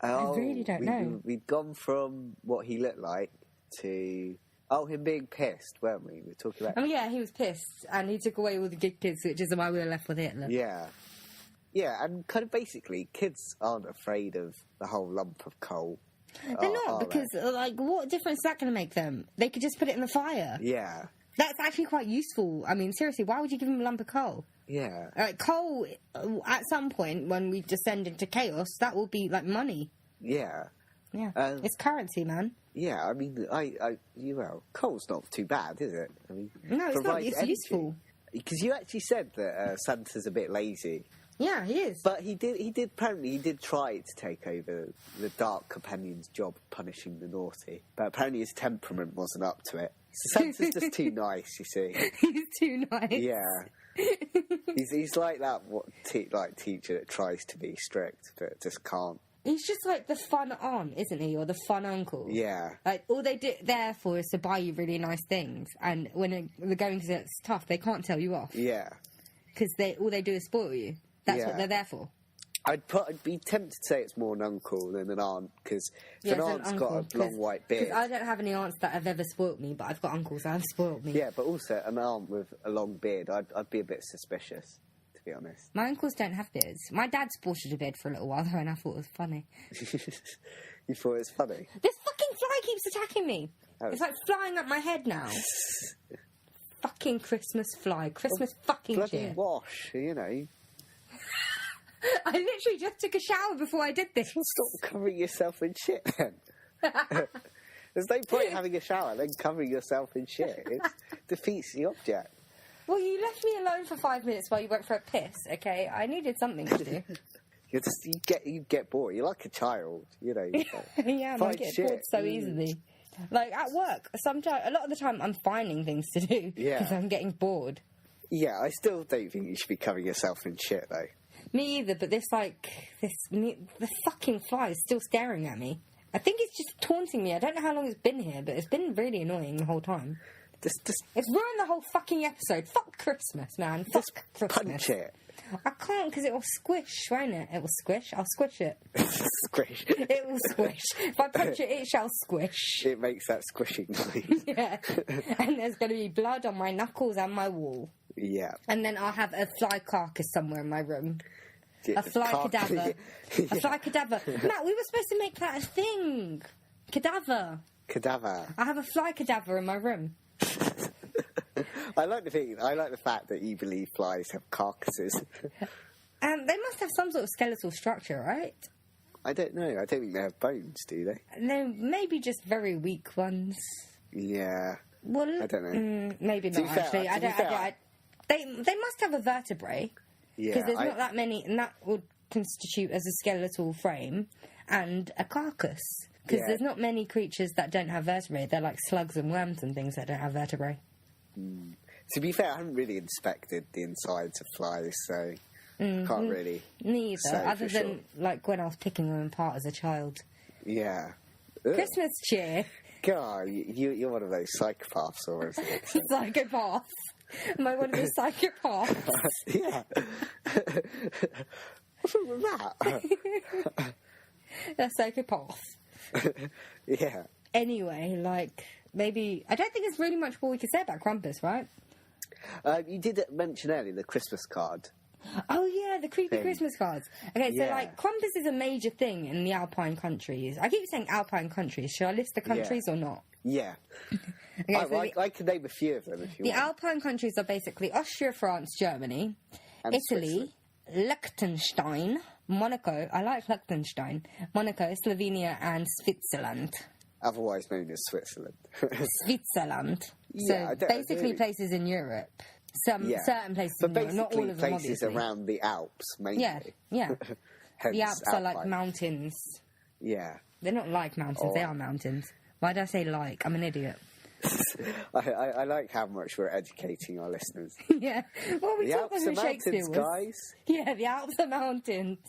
I really don't know. We'd gone from what he looked like to... him being pissed, weren't we? We were talking about... Oh, yeah, he was pissed, and he took away all the good kids, which is why we were left with Hitler. Yeah. Yeah, and kind of basically, kids aren't afraid of the whole lump of coal. They're not, because, like, what difference is that going to make them? They could just put it in the fire. Yeah. That's actually quite useful. I mean, seriously, why would you give them a lump of coal? Yeah. Coal, at some point, when we descend into chaos, that will be, like, money. Yeah. Yeah. It's currency, man. Yeah, I mean, coal's not too bad, is it? I mean, no, it's not. It's useful. Because you actually said that Santa's a bit lazy. Yeah, he is. But he did try to take over the Dark Companion's job of punishing the naughty. But apparently his temperament wasn't up to it. Santa's just too nice, you see. He's too nice. Yeah. He's like that teacher that tries to be strict but just can't. He's just like the fun aunt, isn't he? Or the fun uncle. Yeah. Like, all they do there for is to buy you really nice things. And when the going gets tough, they can't tell you off. Yeah. Because all they do is spoil you. That's what they're there for. I'd be tempted to say it's more an uncle than an aunt, because an aunt's got a long white beard. Because I don't have any aunts that have ever spoilt me, but I've got uncles that have spoilt me. Yeah, but also an aunt with a long beard, I'd be a bit suspicious, to be honest. My uncles don't have beards. My dad sported a beard for a little while, though, and I thought it was funny. You thought it was funny? This fucking fly keeps attacking me. It's like flying up my head now. Fucking Christmas fly. Christmas fucking bloody cheer. Wash, you know. I literally just took a shower before I did this. Stop covering yourself in shit, then. There's no point having a shower and then covering yourself in shit. It defeats the object. Well, you left me alone for 5 minutes while you went for a piss, okay? I needed something to do. You get bored. You're like a child, you know. Yeah, I get bored so easily. Like at work, a lot of the time I'm finding things to do because I'm getting bored. Yeah, I still don't think you should be covering yourself in shit, though. Me either, but the fucking fly is still staring at me. I think it's just taunting me. I don't know how long it's been here, but it's been really annoying the whole time. It's ruined the whole fucking episode. Fuck Christmas, man. Fuck Christmas. Punch it. I can't because it will squish, won't it? It will squish. I'll squish it. Squish. It will squish. If I punch it, it shall squish. It makes that squishing noise. Yeah. And there's going to be blood on my knuckles and my wall. Yeah. And then I'll have a fly carcass somewhere in my room. A fly cadaver. A fly cadaver. Matt, we were supposed to make that a thing. Cadaver. I have a fly cadaver in my room. I like the fact that you believe flies have carcasses. They must have some sort of skeletal structure, right? I don't know. I don't think they have bones, do they? They're maybe just very weak ones. Yeah. Well, I don't know. Maybe not, actually. They must have a vertebrae. Yeah. Because there's not that many, and that would constitute as a skeletal frame and a carcass. Because there's not many creatures that don't have vertebrae. They're like slugs and worms and things that don't have vertebrae. To be fair, I haven't really inspected the insides of flies, so can't really. Neither, other than like when I was picking them apart as a child. Yeah. Christmas cheer. God, you're one of those psychopaths, or is it? Psychopath. Am I one of those psychopaths? Yeah. What's wrong with that? A psychopath. Yeah. Anyway, like, maybe... I don't think there's really much more we can say about Krampus, right? You did mention earlier the Christmas card. Oh, yeah, the creepy Christmas cards. Okay, so, like, Krampus is a major thing in the Alpine countries. I keep saying Alpine countries. Should I list the countries or not? Yeah. Okay, I can name a few of them if you want. The Alpine countries are basically Austria, France, Germany, and Italy, Liechtenstein, Monaco. I like Liechtenstein. Monaco, Slovenia, and Switzerland. Otherwise known as Switzerland. Switzerland. Yeah, so basically places in Europe. Certain places in Europe, not all of them, places obviously. Around the Alps, mainly. Yeah. The Alps are like mountains. Yeah. They're not like mountains, they are mountains. Why did I say like? I'm an idiot. I like how much we're educating our listeners. Yeah. Well, we talk about who Shakespeare was. Guys. Yeah, the Alps are mountains.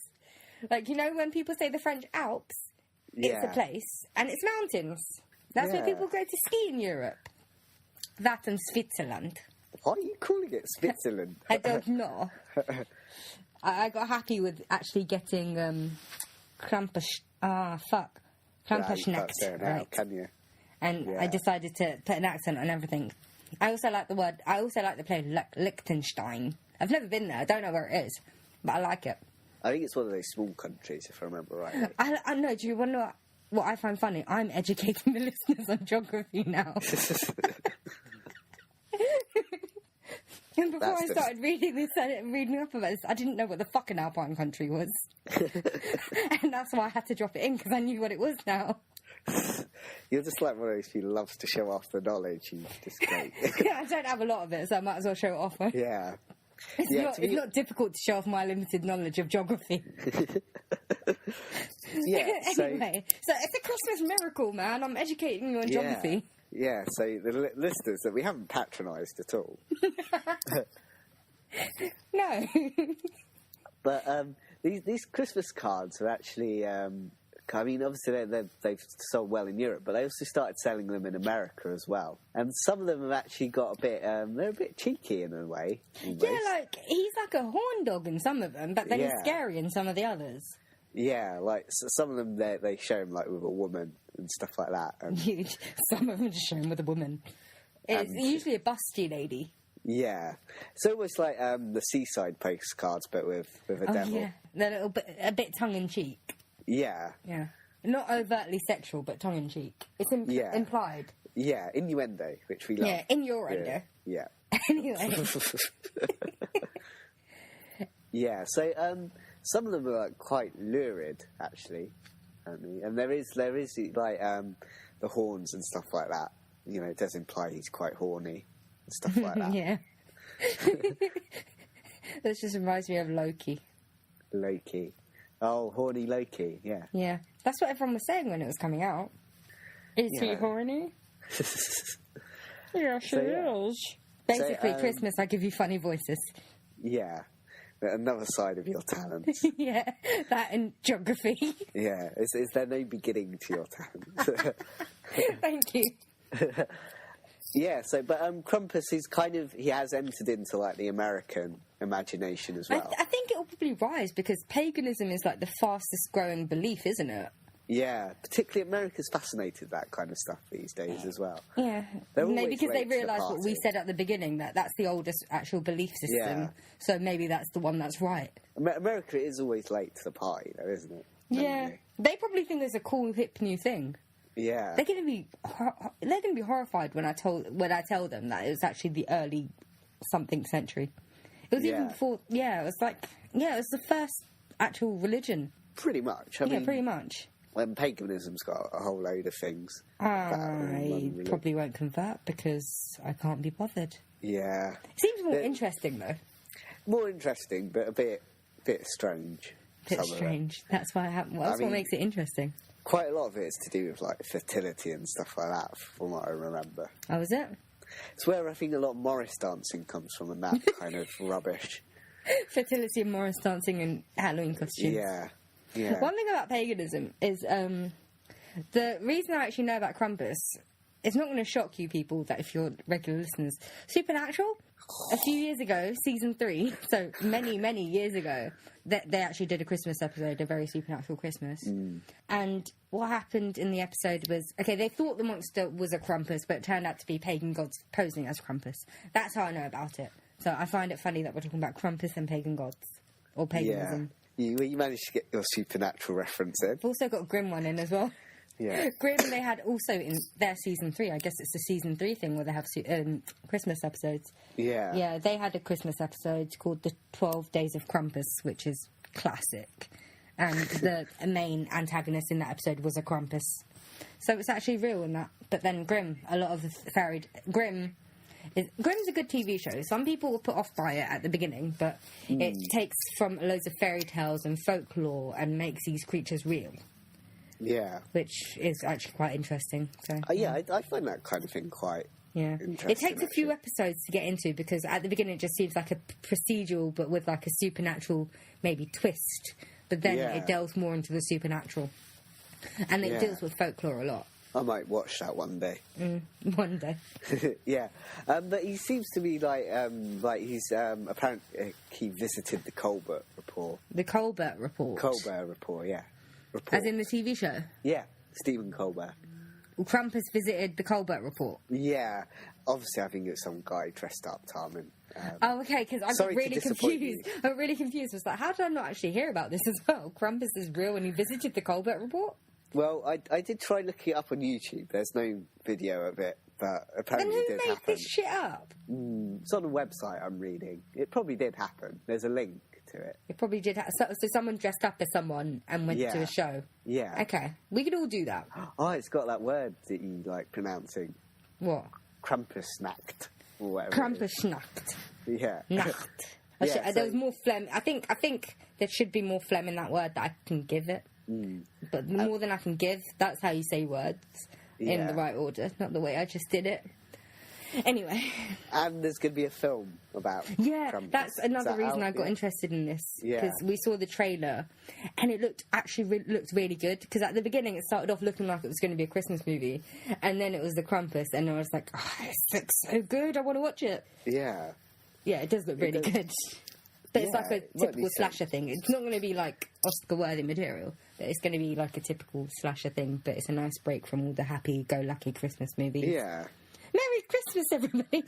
Like, you know when people say the French Alps? It's a place, and it's mountains. That's where people go to ski in Europe. That and Switzerland. Why are you calling it Switzerland? I don't know. I got happy with actually getting Krampus. Krampusnacht. Right. Can you? And I decided to put an accent on everything. I also like the word. I also like the place Liechtenstein. I've never been there. I don't know where it is, but I like it. I think it's one of those small countries, if I remember right. I know. Do you want to know what I find funny? I'm educating the listeners on geography now. And before I started reading this and reading up about this, I didn't know what the fucking Alpine country was. And that's why I had to drop it in, because I knew what it was now. You're just like one of those who loves to show off the knowledge you display. Yeah, I don't have a lot of it, so I might as well show it off. Yeah. It's not difficult to show off my limited knowledge of geography. Anyway, so it's a Christmas miracle, man. I'm educating you on geography. Yeah, so the listeners that we haven't patronised at all. No. But these Christmas cards are actually... I mean, obviously they've sold well in Europe, but they also started selling them in America as well. And some of them have actually got a bit... they're a bit cheeky in a way. Almost. Yeah, like, he's like a horn dog in some of them, but then he's scary in some of the others. Yeah, like, some of them, they show him, like, with a woman and stuff like that. And some of them just show him with a woman. It's usually a busty lady. Yeah. It's almost like the seaside postcards, but with a devil. Yeah, they're a bit tongue-in-cheek. Yeah. Yeah. Not overtly sexual, but tongue-in-cheek. It's implied. Yeah, innuendo, which we love. Yeah, innuendo. Yeah. Anyway. Yeah, so some of them are like, quite lurid, actually. And there is like the horns and stuff like that. You know, it does imply he's quite horny and stuff like that. Yeah. This just reminds me of Loki. Loki. Oh, horny Loki, yeah. Yeah, that's what everyone was saying when it was coming out. Is he Yeah. horny? Yeah, she yeah. is. Basically, So, Christmas, I give you funny voices. Yeah. Another side of your talent. Yeah, that and geography. Yeah. Is there no beginning to your talent? Thank you. Yeah, but Krampus is he has entered into, like, the American imagination as well. I think it will probably rise because paganism is, like, the fastest growing belief, isn't it? Yeah, particularly America's fascinated with that kind of stuff these days as well. Yeah. They're Maybe always because they late to the realised what we party. said at the beginning, that that's the oldest actual belief system. Yeah. So maybe that's the one that's right. America is always late to the party, though, isn't it? Yeah. Generally. They probably think it's a cool, hip new thing. Yeah. They're going to be horrified when I tell them that it was actually the early something century. It was even before. Yeah, it was it was the first actual religion. Pretty much. I mean, Pretty much. when paganism's got a whole load of things. I probably won't convert because I can't be bothered. Yeah. It seems more interesting though. More interesting, but a bit strange. Bit strange. That's why that's what makes it interesting. Quite a lot of it is to do with, like, fertility and stuff like that, from what I remember. Oh, is it? It's where I think a lot of Morris dancing comes from, and that kind of rubbish. Fertility and Morris dancing and Halloween costumes. Yeah. One thing about paganism is the reason I actually know about Krampus. It's not going to shock you people that if you're regular listeners. Supernatural, a few years ago, season 3, so many years ago, they actually did a Christmas episode, a very supernatural Christmas. And what happened in the episode was, okay, they thought the monster was a Krampus, but it turned out to be pagan gods posing as Krampus. That's how I know about it. So I find it funny that we're talking about Krampus and pagan gods, or paganism. Yeah. You managed to get your supernatural reference in. We've also got a Grimm one in as well. Yeah. Grimm, they had also in their season 3, I guess it's a season 3 thing where they have Christmas episodes. Yeah. Yeah, they had a Christmas episode called The 12 Days of Krampus, which is classic. And the main antagonist in that episode was a Krampus. So it's actually real in that. But then Grimm, a lot of the Grimm's a good TV show. Some people were put off by it at the beginning, but it takes from loads of fairy tales and folklore and makes these creatures real. Yeah. Which is actually quite interesting. So I find that kind of thing quite interesting. It takes a few episodes to get into because at the beginning it just seems like a procedural but with like a supernatural maybe twist. But then it delves more into the supernatural. And it deals with folklore a lot. I might watch that one day. One day. Yeah. But he seems to be like he's apparently he visited the Colbert Report. The Colbert Report. Colbert Report, yeah. As in the TV show? Yeah, Stephen Colbert. Krampus visited the Colbert Report. Yeah. Obviously, I think it was some guy dressed up, Tarmin. Oh, okay, because I'm really confused. I'm really confused. I was like, how did I not actually hear about this as well? Krampus is real and he visited the Colbert Report? Well, I did try looking it up on YouTube. There's no video of it, but apparently it did happen. Then who made this shit up? It's on a website I'm reading. It probably did happen. There's a link to it. It probably did. So someone dressed up as someone and went to a show. Yeah. Okay, we could all do that. Oh, it's got that word that you like pronouncing. What? Krampusnacht or whatever. Krampusnacht. Yeah. Nacht. Yeah, there was more phlegm. I think there should be more phlegm in that word that I can give it. But more than I can give, that's how you say words in the right order, not the way I just did it. Anyway. And there's going to be a film about Krampus. That's another reason I got interested in this. Because we saw the trailer and it looked really good. Because at the beginning it started off looking like it was going to be a Christmas movie. And then it was the Krampus. And I was like, oh, this looks so good. I want to watch it. Yeah. Yeah, it does look really good. But it's like a typical slasher thing. It's not going to be like Oscar-worthy material. But it's going to be like a typical slasher thing. But it's a nice break from all the happy-go-lucky Christmas movies. Yeah. Merry Christmas, everybody!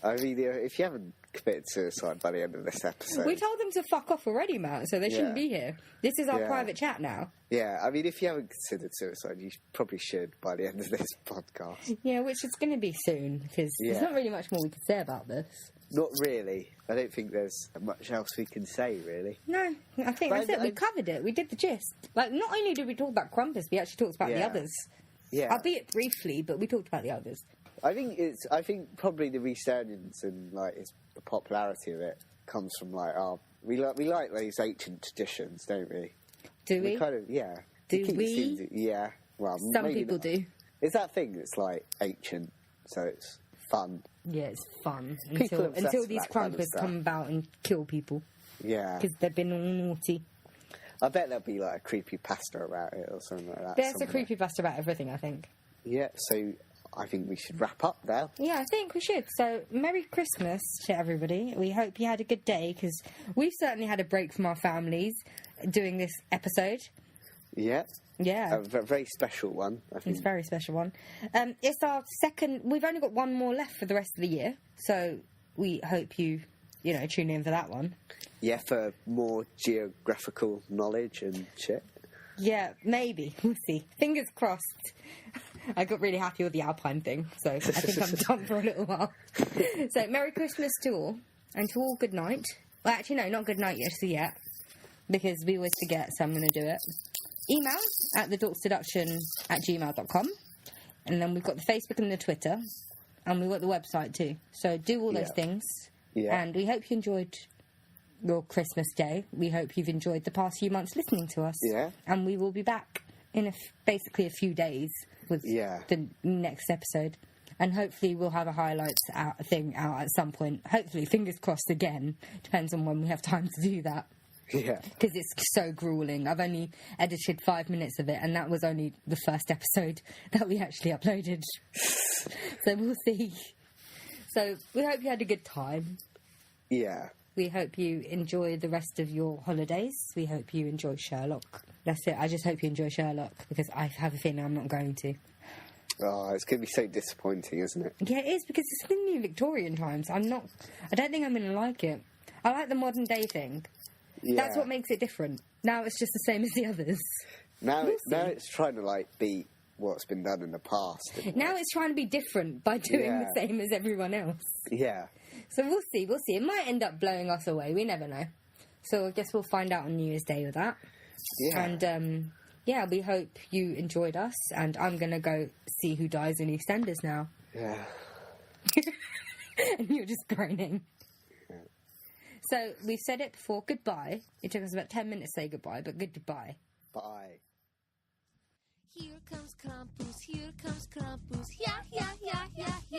I mean, if you haven't committed suicide by the end of this episode... We told them to fuck off already, Matt, so they shouldn't be here. This is our private chat now. Yeah, I mean, if you haven't considered suicide, you probably should by the end of this podcast. Yeah, which is going to be soon, because there's not really much more we can say about this. Not really. I don't think there's much else we can say, really. No, I think that's it. We covered it. We did the gist. Like, not only did we talk about Krampus, we actually talked about the others. Yeah. Albeit briefly, but we talked about the others. I think probably the resurgence and, like, the popularity of it comes from like we like those ancient traditions, don't we? Do we? Kind of, yeah. Do we? Yeah. Well, Some maybe people not. do. It's that thing that's like ancient, so it's fun. Yeah, it's fun People until obsessed with these that kind of Krampus stuff. come about and kill people Yeah. because they've been all naughty. I bet there'll be like a creepy pasta about it or something like that. There's a somewhere. creepypasta about everything, I think. Yeah, so I think we should wrap up now. Yeah, I think we should. So, Merry Christmas to everybody. We hope you had a good day, because we've certainly had a break from our families doing this episode. Yeah. Yeah. A very special one, I think. It's a very special one. It's our second... We've only got one more left for the rest of the year, so we hope you tune in for that one. Yeah, for more geographical knowledge and shit. Yeah, maybe. We'll see. Fingers crossed. I got really happy with the Alpine thing, so I think I'm done for a little while. So, Merry Christmas to all, and to all good night. Well, actually, no, not good night yet, because we always forget, so I'm going to do it. Email at thedorksdeduction@gmail.com, and then we've got the Facebook and the Twitter, and we've got the website too. So do all those things, and we hope you enjoyed your Christmas day. We hope you've enjoyed the past few months listening to us. Yeah. And we will be back in basically a few days with the next episode. And hopefully we'll have a highlights thing out at some point. Hopefully, fingers crossed again. Depends on when we have time to do that. Yeah. Because it's so gruelling. I've only edited 5 minutes of it, and that was only the first episode that we actually uploaded. So we'll see. So we hope you had a good time. Yeah. We hope you enjoy the rest of your holidays. We hope you enjoy Sherlock. That's it. I just hope you enjoy Sherlock, because I have a feeling I'm not going to. Oh, it's going to be so disappointing, isn't it? Yeah, it is, because it's in the Victorian times. I don't think I'm going to like it. I like the modern day thing. Yeah. That's what makes it different. Now it's just the same as the others. Now it's trying to like beat what's been done in the past. Now it's trying to be different by doing the same as everyone else. Yeah. So we'll see. It might end up blowing us away. We never know. So I guess we'll find out on New Year's Day with that. Yeah. And we hope you enjoyed us. And I'm going to go see who dies in EastEnders now. Yeah. And you're just groaning. So, we've said it before, goodbye. It took us about 10 minutes to say goodbye, but goodbye. Bye. Here comes Krampus, yeah, yeah, yeah, yeah.